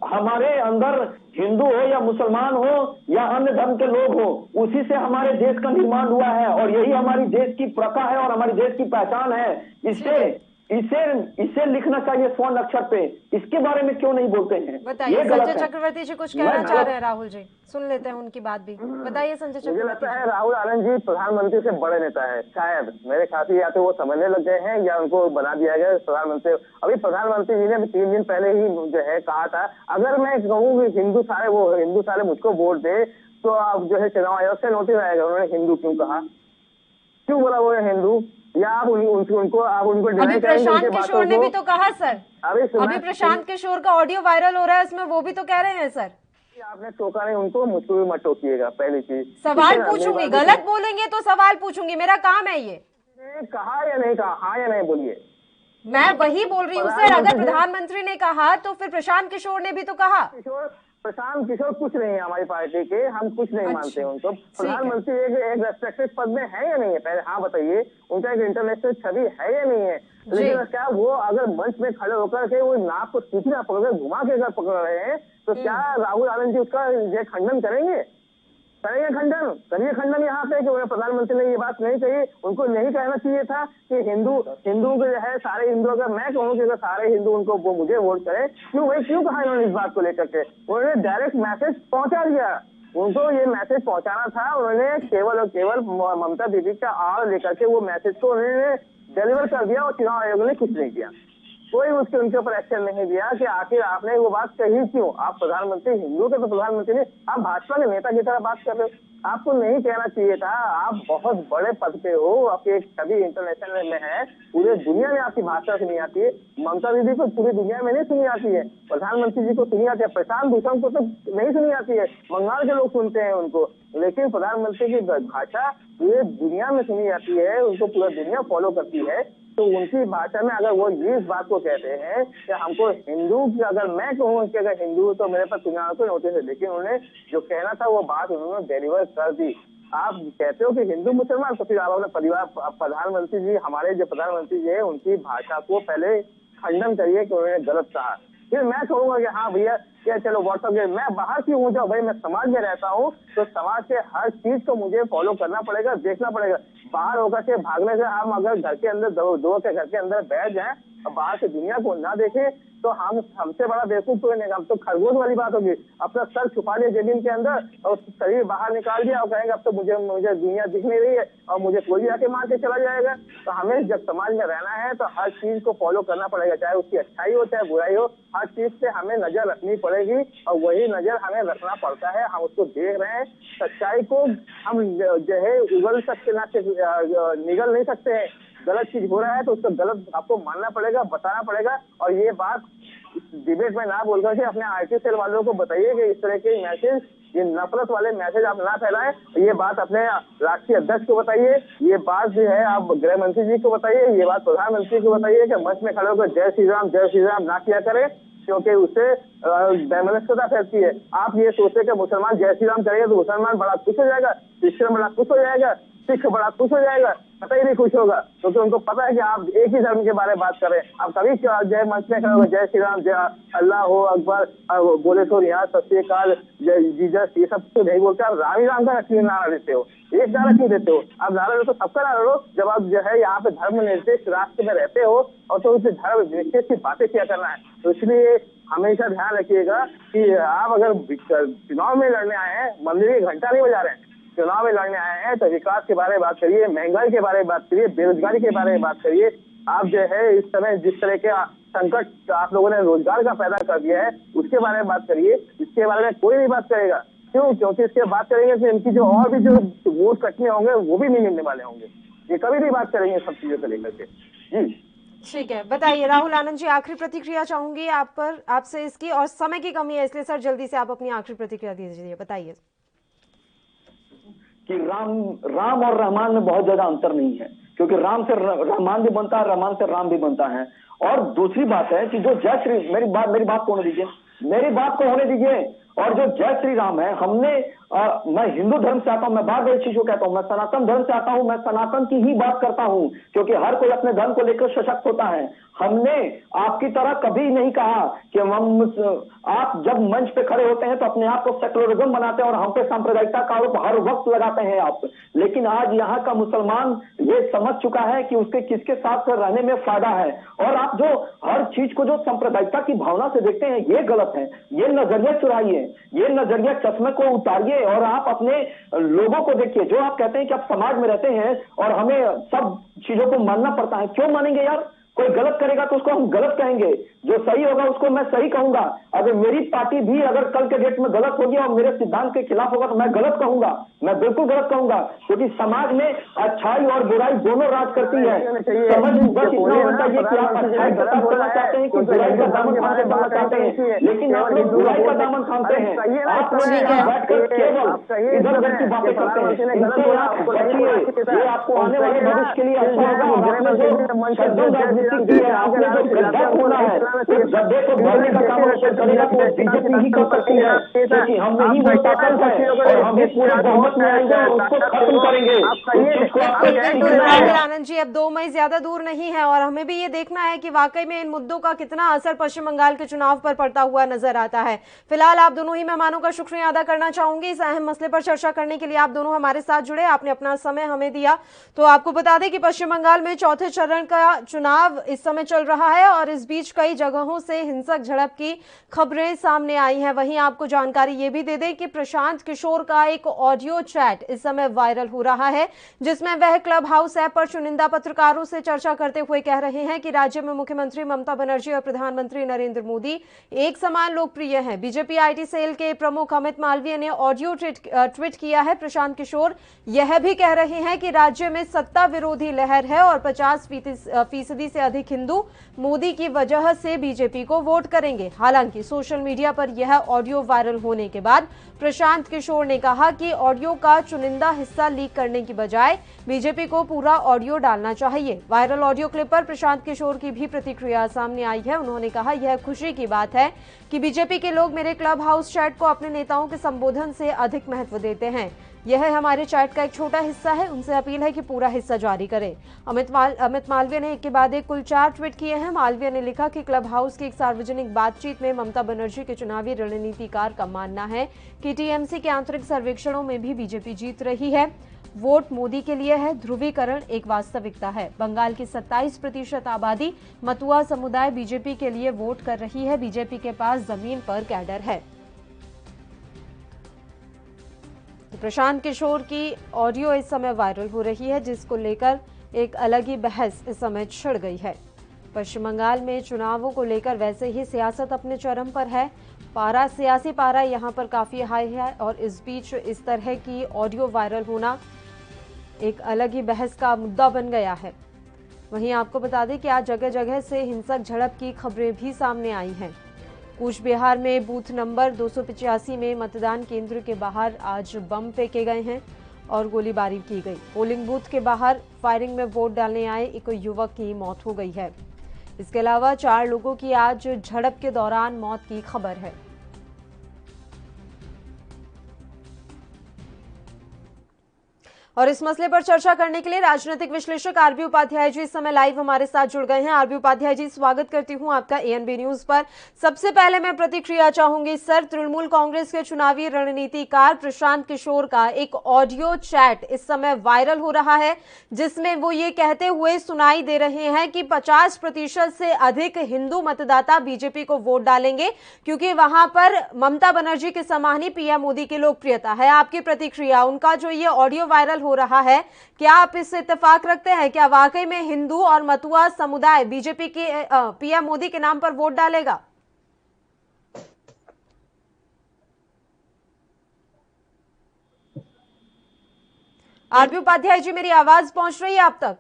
हमारे अंदर हिंदू हो या मुसलमान हो या अन्य धर्म के लोग हो, उसी से हमारे देश का निर्माण हुआ है और यही हमारी देश की प्रथा है और हमारी देश की पहचान है। इसे लिखना चाहिए स्वर्ण अक्षर पे। इसके बारे में क्यों नहीं बोलते हैं? बताइए संजय चक्रवर्ती जी कुछ कहना चाह रहे हैं। राहुल जी सुन लेते हैं उनकी बात भी। बताइए संजय चक्रवर्ती। मुझे लगता है राहुल आनंद जी प्रधानमंत्री से बड़े नेता है, शायद मेरे ख्याल से या तो वो समझने लग गए हैं या उनको बना दिया गया प्रधानमंत्री। अभी प्रधानमंत्री जी ने 3 दिन पहले ही जो है कहा था, अगर मैं कहूँ कि हिंदू सारे मुझको वोट दे तो आप जो है चुनाव आयोग से नोटिस आएगा। उन्होंने हिंदू क्यों कहा, क्यों बोला वो हिंदू? या आप उनको अभी प्रशांत किशोर ने भी तो कहा सर, अभी प्रशांत किशोर का ऑडियो वायरल हो रहा है, उसमें वो भी तो कह रहे हैं सर। आपने टोका नहीं उनको, मुझको भी मत टोकिएगा। पहली चीज सवाल पूछूंगी, गलत बोलेंगे तो सवाल पूछूंगी, मेरा काम है ये। कहा या नहीं कहा, हाँ या नहीं बोलिए। मैं वही बोल रही हूँ सर, अगर प्रधानमंत्री ने कहा तो फिर प्रशांत किशोर ने भी तो कहा। प्रशांत किशोर कुछ नहीं है हमारी पार्टी के, हम कुछ नहीं मानते हैं उनको। प्रधानमंत्री एक रेस्पेक्टेड पद में है या नहीं है, पहले हाँ बताइए। उनका एक इंटरनेशनल छवि है या नहीं है? लेकिन क्या वो अगर मंच में खड़े होकर के वो नाक को सीधी ना पकड़ घुमा के अगर पकड़ रहे हैं तो क्या राहुल आनंद जी उसका ये खंडन करेंगे? खंडन करिए खंडन यहाँ पे कि प्रधानमंत्री ने ये बात नहीं कही। उनको नहीं कहना चाहिए था कि हिंदू जो है सारे हिंदू, अगर मैं कहूँ कि अगर सारे हिंदू उनको वो मुझे वोट करे, क्यों कहा इन्होंने इस बात को लेकर के? उन्होंने डायरेक्ट मैसेज पहुंचा दिया, उनको ये मैसेज पहुंचाना था। उन्होंने केवल और केवल ममता दीदी का आड़ लेकर के वो मैसेज को उन्होंने डिलीवर कर दिया और चुनाव आयोग ने कुछ नहीं किया। कोई उनके ऊपर एक्शन नहीं दिया कि आखिर आपने वो बात कही क्यों। आप प्रधानमंत्री हिंदू के तो प्रधानमंत्री नहीं, आप भाजपा के नेता की तरह बात कर रहे हो। आपको नहीं कहना चाहिए था। आप बहुत बड़े पद पे हो, आपकी एक छवि इंटरनेशनल में है, पूरे दुनिया में आपकी भाषा सुनी आती है। ममता दीदी को पूरी दुनिया में नहीं सुनी आती है, प्रधानमंत्री जी को सुनी आती है, प्रशांत भूषण को तो नहीं सुनी आती है, बंगाल के लोग सुनते हैं उनको। लेकिन प्रधानमंत्री की भाषा पूरे दुनिया में सुनी जाती है, उनको पूरा दुनिया फॉलो करती है। तो उनकी भाषा में अगर वो इस बात को कहते हैं कि हमको हिंदू, अगर मैं कहूँ कि अगर हिंदू तो मेरे पास चुनाव को नोटिस है, लेकिन उन्होंने जो कहना था वो बात उन्होंने डिलीवर कर दी। आप कहते हो कि हिंदू मुसलमान, तो फिर आप अपने परिवार प्रधानमंत्री जी, हमारे जो प्रधानमंत्री जी है उनकी भाषा को पहले खंडन करिए कि उन्होंने गलत कहा। फिर मैं कहूँगा कि हाँ भैया क्या चलो व्हाट्सएप के मैं बाहर क्यों हूँ, जब भाई मैं समाज में रहता हूँ तो समाज के हर चीज को मुझे फॉलो करना पड़ेगा, देखना पड़ेगा। बाहर होकर के भागने से हम अगर घर के अंदर दो के घर के अंदर बैठ जाएं और बाहर से दुनिया को ना देखें तो हमसे बड़ा बेवकूफ कोई नहीं। हम तो खरगोश वाली बात होगी, अपना सर छुपा लिया जमीन के अंदर और शरीर बाहर निकाल दिया और कहेंगे अब तो मुझे दुनिया दिख नहीं रही है और मुझे कोई भी आके मार के चला जाएगा। तो हमें जब समाज में रहना है तो हर चीज को फॉलो करना पड़ेगा, चाहे उसकी अच्छाई हो चाहे बुराई हो, हर चीज से हमें नजर रखनी पड़ेगी और वही नजर हमें रखना पड़ता है। हम उसको देख रहे हैं, सच्चाई को हम जो है उगल सकते ना निगल नहीं सकते हैं। गलत चीज हो रहा है तो उसको गलत आपको मानना पड़ेगा, बताना पड़ेगा। और ये बात डिबेट में ना बोलकर के अपने आरटी सेल वालों को बताइए कि इस तरह के मैसेज, ये नफरत वाले मैसेज आप ना फैलाएं। ये बात अपने राष्ट्रीय अध्यक्ष को बताइए, ये बात जो है आप गृह मंत्री जी को बताइए, ये बात प्रधानमंत्री को बताइए कि मंच में खड़े होकर जय श्री राम ना किया करें, क्योंकि उससे वैमनस्यता फैलती है। आप ये सोचते कि मुसलमान जय श्री राम करेंगे तो मुसलमान बड़ा खुश हो जाएगा, क्रिश्चियन बड़ा खुश हो जाएगा, सिख बड़ा खुश हो जाएगा, पता ही नहीं खुश होगा, क्योंकि उनको पता है कि आप एक ही धर्म के बारे में बात कर रहे हैं। आप कभी जय मंच में खड़े हो, जय श्री राम, जय अल्लाह हो अकबर बोले तो यहाँ सत श्री अकाल, जय जीसस, ये सब तो नहीं बोलते। आप राम ही राम का क्यों नारा देते हो, एक नारा क्यों देते हो? आप नारा दो तो सबका नारा दो। जब आप जो है यहाँ पे धर्मनिरपेक्ष राष्ट्र में रहते हो और तो उसे धर्म निरपेक्ष की बातें क्या करना है। तो इसलिए हमेशा ध्यान रखिएगा कि आप अगर चुनाव में लड़ने आए हैं, मंदिर की घंटा नहीं बजा रहे हैं, चुनाव में लड़ने आए हैं तो विकास के बारे में बात करिए, महंगाई के बारे में बात करिए, बेरोजगारी के बारे में बात करिए। आप जो है इस समय जिस तरह के संकट आप लोगों ने रोजगार का पैदा कर दिया है उसके बारे में बात करिए। इसके बारे में कोई नहीं बात करेगा, क्यों? क्योंकि इसके बात करेंगे तो इनकी जो और भी जो वोट कटने होंगे वो भी नहीं मिलने वाले होंगे। ये कभी नहीं बात करेंगे सब चीजों को लेकर के। जी ठीक है, बताइए राहुल आनंद जी, आखिरी प्रतिक्रिया चाहूंगी आपसे इसकी, और समय की कमी है इसलिए सर जल्दी से आप अपनी आखिरी प्रतिक्रिया दीजिए, बताइए। कि राम और रहमान में बहुत ज्यादा अंतर नहीं है, क्योंकि राम से रहमान भी बनता है, रहमान से राम भी बनता है। और दूसरी बात है कि जो जय श्री, मेरी बात को होने दीजिए, मेरी बात को होने दीजिए। और जो जय श्री राम है, मैं हिंदू धर्म से आता हूं, मैं बार बार चीजों कहता हूं, मैं सनातन धर्म से आता हूं, मैं सनातन की ही बात करता हूं, क्योंकि हर कोई अपने धर्म को लेकर सशक्त होता है। हमने आपकी तरह कभी नहीं कहा कि आप जब मंच पे खड़े होते हैं तो अपने आप को सेकुलरिज्म बनाते हैं और हम पे सांप्रदायिकता का आरोप हर वक्त लगाते हैं आप। लेकिन आज यहाँ का मुसलमान ये समझ चुका है कि उसके किसके साथ रहने में फायदा है। और आप जो हर चीज को जो सांप्रदायिकता की भावना से देखते हैं, ये गलत है। ये नजरिया चुराइए, ये नजरिया चश्मे को उतारिए और आप अपने लोगों को देखिए। जो आप कहते हैं कि आप समाज में रहते हैं और हमें सब चीजों को मानना पड़ता है, क्यों मानेंगे यार? कोई गलत करेगा तो उसको हम गलत कहेंगे, जो सही होगा उसको मैं सही कहूंगा। अगर मेरी पार्टी भी अगर कल के डेट में गलत होगी और मेरे सिद्धांत के खिलाफ होगा तो मैं गलत कहूंगा, मैं बिल्कुल गलत कहूंगा, क्योंकि समाज में अच्छाई और बुराई दोनों राज करती है। समझ बस इतना होना चाहिए कि आप अच्छाई का साथ करना चाहते हैं कि बुराई का दामन थाम के बढ़ना चाहते हैं, लेकिन आप लोग बुराई का दामन थामते हैं। आप लोग बैठकर केवल इधर उधर की बातें करते हैं, इनसे आप बचिए। ये आपको आने वाले भविष्य के लिए अच्छा होगा। और आपने जो शब्दों राजनीति की है, आपने जो गड्ढा खोला है, उस गड्ढे को भरने का काम अवश्य करेगा तो बीजेपी ही कर सकती है, क्योंकि हम नहीं वो ताकत है और हम इस पूरे बहुमत में आएंगे और उसको खत्म करेंगे। राहुल आनंद जी, अब 2 मई ज्यादा दूर नहीं है और हमें भी ये देखना है कि वाकई में इन मुद्दों का कितना असर पश्चिम बंगाल के चुनाव पर पड़ता हुआ नजर आता है। फिलहाल आप दोनों ही मेहमानों का शुक्रिया अदा करना चाहूंगी इस अहम मसले पर चर्चा करने के लिए। आप दोनों हमारे साथ जुड़े, आपने अपना समय हमें दिया। तो आपको बता दें कि पश्चिम बंगाल में चौथे चरण का चुनाव इस समय चल रहा है और इस बीच कई जगहों से हिंसक झड़प की खबरें सामने आई हैं। वहीं आपको जानकारी ये भी दे दें कि प्रशांत किशोर का एक ऑडियो चैट इस समय वायरल हो रहा है, जिसमें वह क्लब हाउस ऐप पर चुनिंदा पत्रकारों से चर्चा करते हुए कह रहे हैं कि राज्य में मुख्यमंत्री ममता बनर्जी और प्रधानमंत्री नरेंद्र मोदी एक समान लोकप्रिय हैं। बीजेपी आईटी सेल के प्रमुख अमित मालवीय ने ऑडियो ट्वीट किया है। प्रशांत किशोर यह भी कह रहे हैं कि राज्य में सत्ता विरोधी लहर है और 50% से अधिक हिंदू मोदी की वजह से बीजेपी को वोट करेंगे। हालांकि सोशल मीडिया पर यह ऑडियो वायरल होने के बाद प्रशांत किशोर ने कहा कि ऑडियो का चुनिंदा हिस्सा लीक करने की बजाय बीजेपी को पूरा ऑडियो डालना चाहिए। वायरल ऑडियो क्लिप पर प्रशांत किशोर की भी प्रतिक्रिया सामने आई है। उन्होंने कहा, यह खुशी की बात है कि बीजेपी के लोग मेरे क्लब हाउस चैट को अपने नेताओं के संबोधन से अधिक महत्व देते हैं। यह हमारे चैट का एक छोटा हिस्सा है, उनसे अपील है कि पूरा हिस्सा जारी करें। अमित मालवीय ने एक के बाद एक कुल 4 ट्वीट किए हैं। मालवीय ने लिखा कि क्लब हाउस की एक सार्वजनिक बातचीत में ममता बनर्जी के चुनावी रणनीतिकार का मानना है कि टीएमसी के आंतरिक सर्वेक्षणों में भी बीजेपी जीत रही है। वोट मोदी के लिए है, ध्रुवीकरण एक वास्तविकता है। बंगाल की 27% आबादी मतुआ समुदाय बीजेपी के लिए वोट कर रही है। बीजेपी के पास जमीन पर कैडर है। प्रशांत किशोर की ऑडियो इस समय वायरल हो रही है, जिसको लेकर एक अलग ही बहस इस समय छिड़ गई है। पश्चिम बंगाल में चुनावों को लेकर वैसे ही सियासत अपने चरम पर है। सियासी पारा यहाँ पर काफी हाई है और इस बीच इस तरह की ऑडियो वायरल होना एक अलग ही बहस का मुद्दा बन गया है। वहीं आपको बता दें कि आज जगह जगह से हिंसक झड़प की खबरें भी सामने आई हैं। कूच बिहार में बूथ नंबर 285 में मतदान केंद्र के बाहर आज बम फेंके गए हैं और गोलीबारी की गई। पोलिंग बूथ के बाहर फायरिंग में वोट डालने आए एक युवक की मौत हो गई है। इसके अलावा 4 लोगों की आज झड़प के दौरान मौत की खबर है। और इस मसले पर चर्चा करने के लिए राजनीतिक विश्लेषक आरबी उपाध्याय जी इस समय लाइव हमारे साथ जुड़ गए हैं। आरबी उपाध्याय जी, स्वागत करती हूं आपका एएनबी न्यूज पर। सबसे पहले मैं प्रतिक्रिया चाहूंगी सर, तृणमूल कांग्रेस के चुनावी रणनीतिकार प्रशांत किशोर का एक ऑडियो चैट इस समय वायरल हो रहा है, जिसमें वो ये कहते हुए सुनाई दे रहे हैं कि 50% से अधिक हिंदू मतदाता बीजेपी को वोट डालेंगे, क्योंकि वहां पर ममता बनर्जी के समान ही पीएम मोदी की लोकप्रियता है। आपकी प्रतिक्रिया, उनका जो ये ऑडियो वायरल हो रहा है, क्या आप इससे इत्तेफाक रखते हैं? क्या वाकई में हिंदू और मतुआ समुदाय बीजेपी के पीएम मोदी के नाम पर वोट डालेगा? आरबी उपाध्याय जी, मेरी आवाज पहुंच रही है आप तक?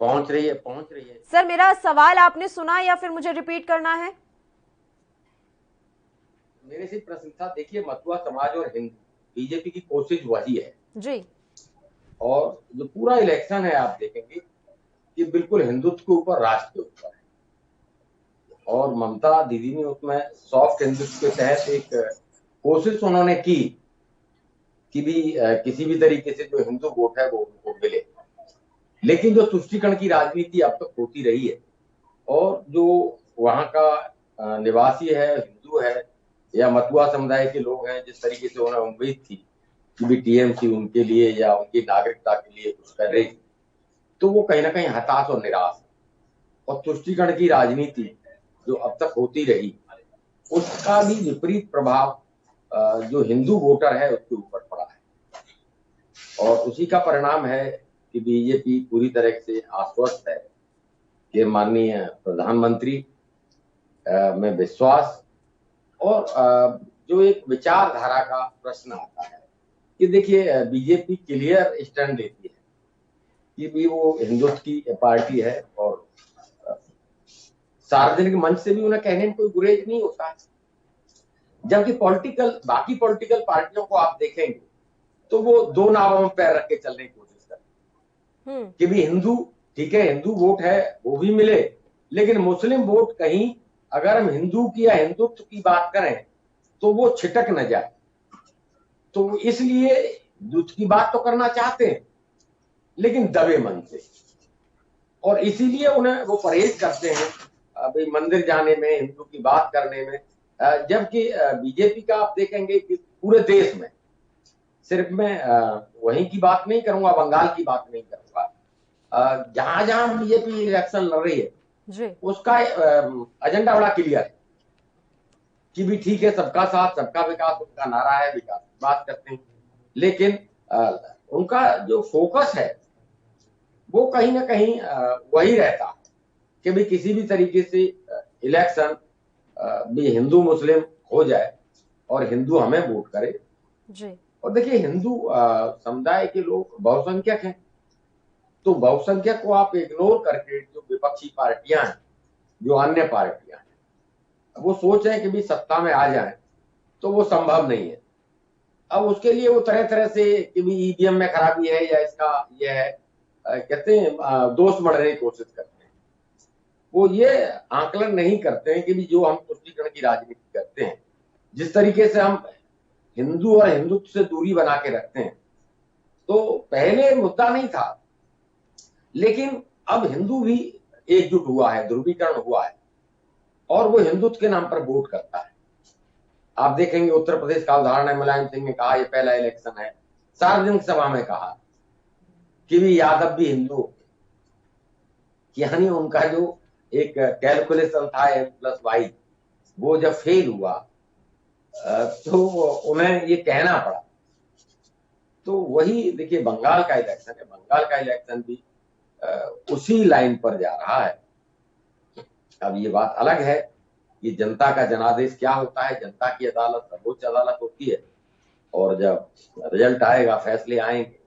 पहुंच रही है सर, मेरा सवाल आपने सुना या फिर मुझे रिपीट करना है? मेरे से प्रश्न था, देखिए मथुरा समाज और हिंदू, बीजेपी की कोशिश वही है जी। और जो पूरा इलेक्शन है आप देखेंगे कि बिल्कुल हिंदुत्व के ऊपर, राष्ट्र के ऊपर है। और ममता दीदी ने उसमें सॉफ्ट हिंदुत्व के तहत एक कोशिश उन्होंने की कि भी किसी भी तरीके से जो हिंदू वोट है वो उनको मिले, लेकिन जो तुष्टीकरण की राजनीति अब तक होती रही है और जो वहां का निवासी है, हिंदू है या मथुआ समुदाय के लोग हैं, जिस तरीके से उन्हें उम्मीद थी कि भी टीएमसी उनके लिए या उनकी नागरिकता के लिए कुछ कर रही, तो वो कहीं ना कहीं हताश और निराश है। और तुष्टीकरण की राजनीति जो अब तक होती रही, उसका भी विपरीत प्रभाव जो हिंदू वोटर है उसके ऊपर पड़ा है। और उसी का परिणाम है कि बीजेपी पूरी तरह से आश्वस्त है कि माननीय प्रधानमंत्री में विश्वास और जो एक विचारधारा का प्रश्न आता है कि देखिए बीजेपी क्लियर स्टैंड लेती है कि भी वो हिंदुत्व की पार्टी है और सार्वजनिक मंच से भी उन्हें कहने में कोई गुरेज नहीं होता है। जबकि बाकी पॉलिटिकल पार्टियों को आप देखेंगे तो वो दो नावों में पैर रख के चलने की कोशिश करते हैं कि भी हिंदू, ठीक है, हिंदू वोट है वो भी मिले, लेकिन मुस्लिम वोट कहीं अगर हम हिंदू की या हिंदुत्व की बात करें तो वो छिटक न जाए। तो इसलिए हिंदुत्व की बात तो करना चाहते हैं लेकिन दबे मन से, और इसीलिए उन्हें वो परहेज करते हैं भाई मंदिर जाने में, हिंदू की बात करने में। जबकि बीजेपी का आप देखेंगे कि पूरे देश में, सिर्फ मैं वहीं की बात नहीं करूंगा, बंगाल की बात नहीं करूंगा, जहां जहां बीजेपी इलेक्शन लड़ रही है जी, उसका एजेंडा बड़ा क्लियर है कि भी ठीक है, सबका साथ सबका विकास उनका नारा है, विकास की बात करते हैं, लेकिन उनका जो फोकस है वो कहीं ना कहीं वही रहता है कि भी किसी भी तरीके से इलेक्शन भी हिंदू मुस्लिम हो जाए और हिंदू हमें वोट करे जी। और देखिए हिंदू समुदाय के लोग बहुसंख्यक हैं, तो बहुसंख्यक को आप इग्नोर करके जो विपक्षी पार्टियां हैं, जो अन्य पार्टियां हैं, वो सोच रहे हैं कि भी सत्ता में आ जाए, तो वो संभव नहीं है। अब उसके लिए वो तरह तरह से कि भी ईवीएम में खराबी है या इसका ये है, कहते हैं दोष मढ़ने की कोशिश करते हैं। वो ये आकलन नहीं करते हैं कि भी जो हम तुष्टीकरण की राजनीति करते हैं, जिस तरीके से हम हिंदू और हिंदुत्व से दूरी बना के रखते हैं, तो पहले मुद्दा नहीं था, लेकिन अब हिंदू भी एकजुट हुआ है, ध्रुवीकरण हुआ है और वो हिंदुत्व के नाम पर वोट करता है। आप देखेंगे उत्तर प्रदेश का उदाहरण है, मुलायम सिंह ने कहा ये पहला इलेक्शन है, सार्वजनिक सभा में कहा कि भी यादव भी हिंदू, यानी उनका जो एक कैलकुलेशन था M+Y, वो जब फेल हुआ तो उन्हें ये कहना पड़ा। तो वही देखिए बंगाल का इलेक्शन है, बंगाल का इलेक्शन भी उसी लाइन पर जा रहा है। अब ये बात अलग है कि जनता का जनादेश क्या होता है, जनता की अदालत सर्वोच्च अदालत होती है, और जब रिजल्ट आएगा, फैसले आएंगे,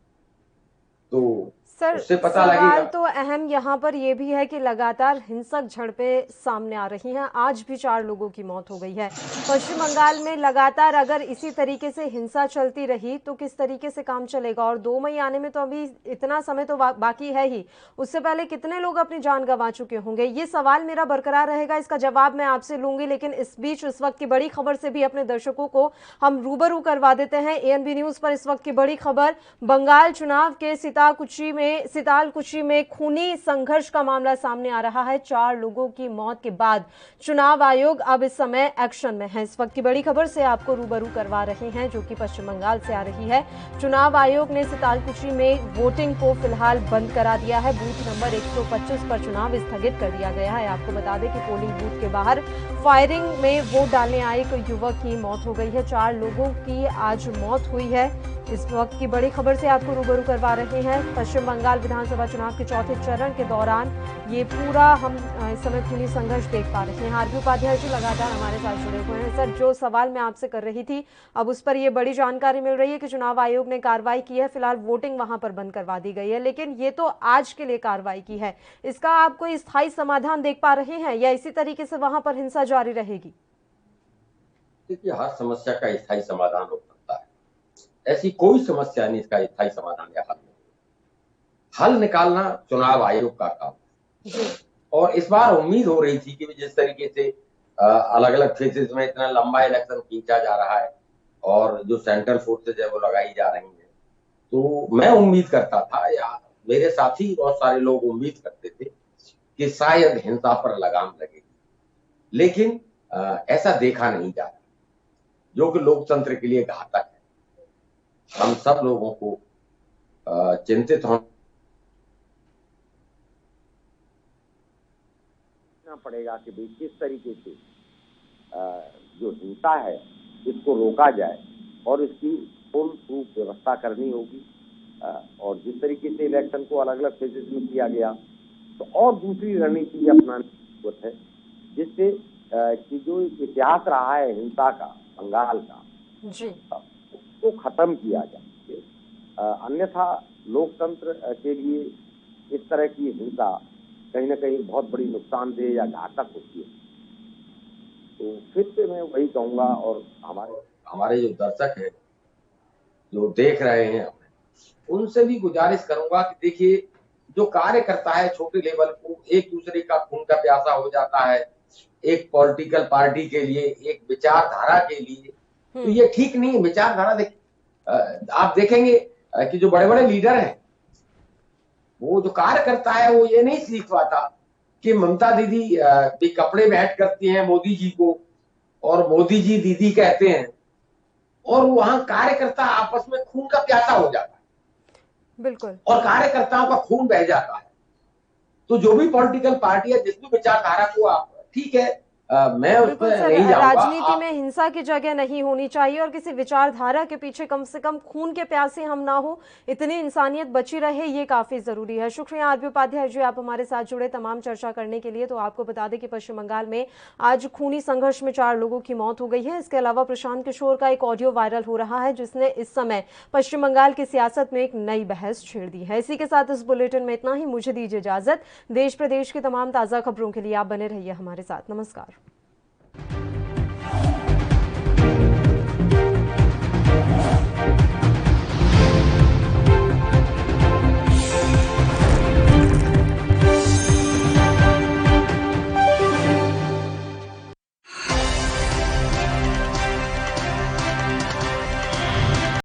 तो सर, उससे पता सवाल लगेगा। तो अहम यहाँ पर यह भी है कि लगातार हिंसक झड़पें सामने आ रही हैं। आज भी 4 लोगों की मौत हो गई है। पश्चिम बंगाल में लगातार अगर इसी तरीके से हिंसा चलती रही तो किस तरीके से काम चलेगा? और 2 मई आने में तो अभी इतना समय तो बाकी है ही, उससे पहले कितने लोग अपनी जान गंवा चुके होंगे? ये सवाल मेरा बरकरार रहेगा, इसका जवाब मैं आपसे लूंगी। लेकिन इस बीच इस वक्त की बड़ी खबर से भी अपने दर्शकों को हम रूबरू करवा देते हैं। ANB न्यूज पर इस वक्त की बड़ी खबर, बंगाल चुनाव के सितालकुची में खूनी संघर्ष का मामला सामने आ रहा है। 4 लोगों की मौत के बाद चुनाव आयोग अब इस समय एक्शन में है। इस वक्त की बड़ी खबर से आपको रूबरू करवा रहे हैं, जो कि पश्चिम बंगाल से आ रही है। चुनाव आयोग ने सितालकुची में वोटिंग को फिलहाल बंद करा दिया है। बूथ नंबर 125 पर चुनाव स्थगित कर दिया गया है। आपको बता दें कि पोलिंग बूथ के बाहर फायरिंग में वोट डालने आए एक युवक की मौत हो गई है। 4 लोगों की आज मौत हुई है। इस वक्त की बड़ी खबर से आपको रूबरू करवा रहे हैं। पश्चिम बंगाल विधानसभा चुनाव के चौथे चरण के दौरान ये पूरा हम इस समय खूनी संघर्ष देख पा रहे हैं। आरपी उपाध्याय जी लगातार हमारे साथ जुड़े हुए हैं। सर, जो सवाल मैं आपसे कर रही थी, अब उस पर यह बड़ी जानकारी मिल रही है कि चुनाव आयोग ने कार्रवाई की है। फिलहाल वोटिंग वहां पर बंद करवा दी गई है, लेकिन ये तो आज के लिए कार्रवाई की है। इसका आप कोई स्थायी समाधान देख पा रहे हैं या इसी तरीके से वहां पर हिंसा जारी रहेगी? देखिए, हर समस्या का स्थायी समाधान हो सकता है, ऐसी कोई समस्या नहीं इसका स्थायी समाधान या हल निकालना चुनाव आयोग का काम है। और इस बार उम्मीद हो रही थी कि जिस तरीके से अलग अलग फेजेस में इतना लंबा इलेक्शन खींचा जा रहा है और जो सेंट्रल फोर्सेज है वो लगाई जा रही है, तो मैं उम्मीद करता था, या मेरे साथी बहुत सारे लोग उम्मीद करते थे कि शायद हिंसा पर लगाम लगेगी, लेकिन ऐसा देखा नहीं जा रहा, जो कि लोकतंत्र के लिए घातक है। हम सब लोगों को चिंतित होना पड़ेगा कि भाई किस तरीके से जो हिंसा है इसको रोका जाए और इसकी फुल प्रूफ व्यवस्था करनी होगी। और जिस तरीके से इलेक्शन को अलग अलग फेजेस में किया गया, तो और दूसरी रणनीति अपनाने की जरूरत है, जिससे कि जो इतिहास रहा है हिंसा का बंगाल का जी, उसको खत्म किया जाए। अन्यथा लोकतंत्र के लिए इस तरह की हिंसा कहीं ना कहीं बहुत बड़ी नुकसानदेह या घातक होती है। तो फिर से मैं वही कहूंगा, और हमारे जो दर्शक हैं, जो देख रहे हैं, उनसे भी गुजारिश करूंगा कि देखिए, जो कार्यकर्ता है छोटे लेवल को एक दूसरे का खून का प्यासा हो जाता है एक पॉलिटिकल पार्टी के लिए, एक विचारधारा के लिए, तो ये ठीक नहीं है। विचारधारा आप देखेंगे कि जो बड़े बड़े लीडर हैं, वो जो कार्यकर्ता है वो ये नहीं सीख पाता कि ममता दीदी भी कपड़े भेंट करती हैं मोदी जी को और मोदी जी दीदी कहते हैं, और वहां कार्यकर्ता आपस में खून का प्यासा हो जाता है। बिल्कुल। और कार्यकर्ताओं का खून बह जाता है। तो जो भी पॉलिटिकल पार्टी है, जिस भी विचारधारा को आप, ठीक है, मैं बिल्कुल उसमें सर, नहीं जाऊंगा। राजनीति में हिंसा की जगह नहीं होनी चाहिए और किसी विचारधारा के पीछे कम से कम खून के प्यासे हम ना हो, इतनी इंसानियत बची रहे, ये काफी जरूरी है। शुक्रिया आरपी उपाध्याय जी, आप हमारे साथ जुड़े तमाम चर्चा करने के लिए। तो आपको बता दें कि पश्चिम बंगाल में आज खूनी संघर्ष में 4 लोगों की मौत हो गई है। इसके अलावा प्रशांत किशोर का एक ऑडियो वायरल हो रहा है, जिसने इस समय पश्चिम बंगाल की सियासत में एक नई बहस छेड़ दी है। इसी के साथ इस बुलेटिन में इतना ही। मुझे दीजिए इजाजत। देश प्रदेश की तमाम ताजा खबरों के लिए आप बने रहिए हमारे साथ। नमस्कार।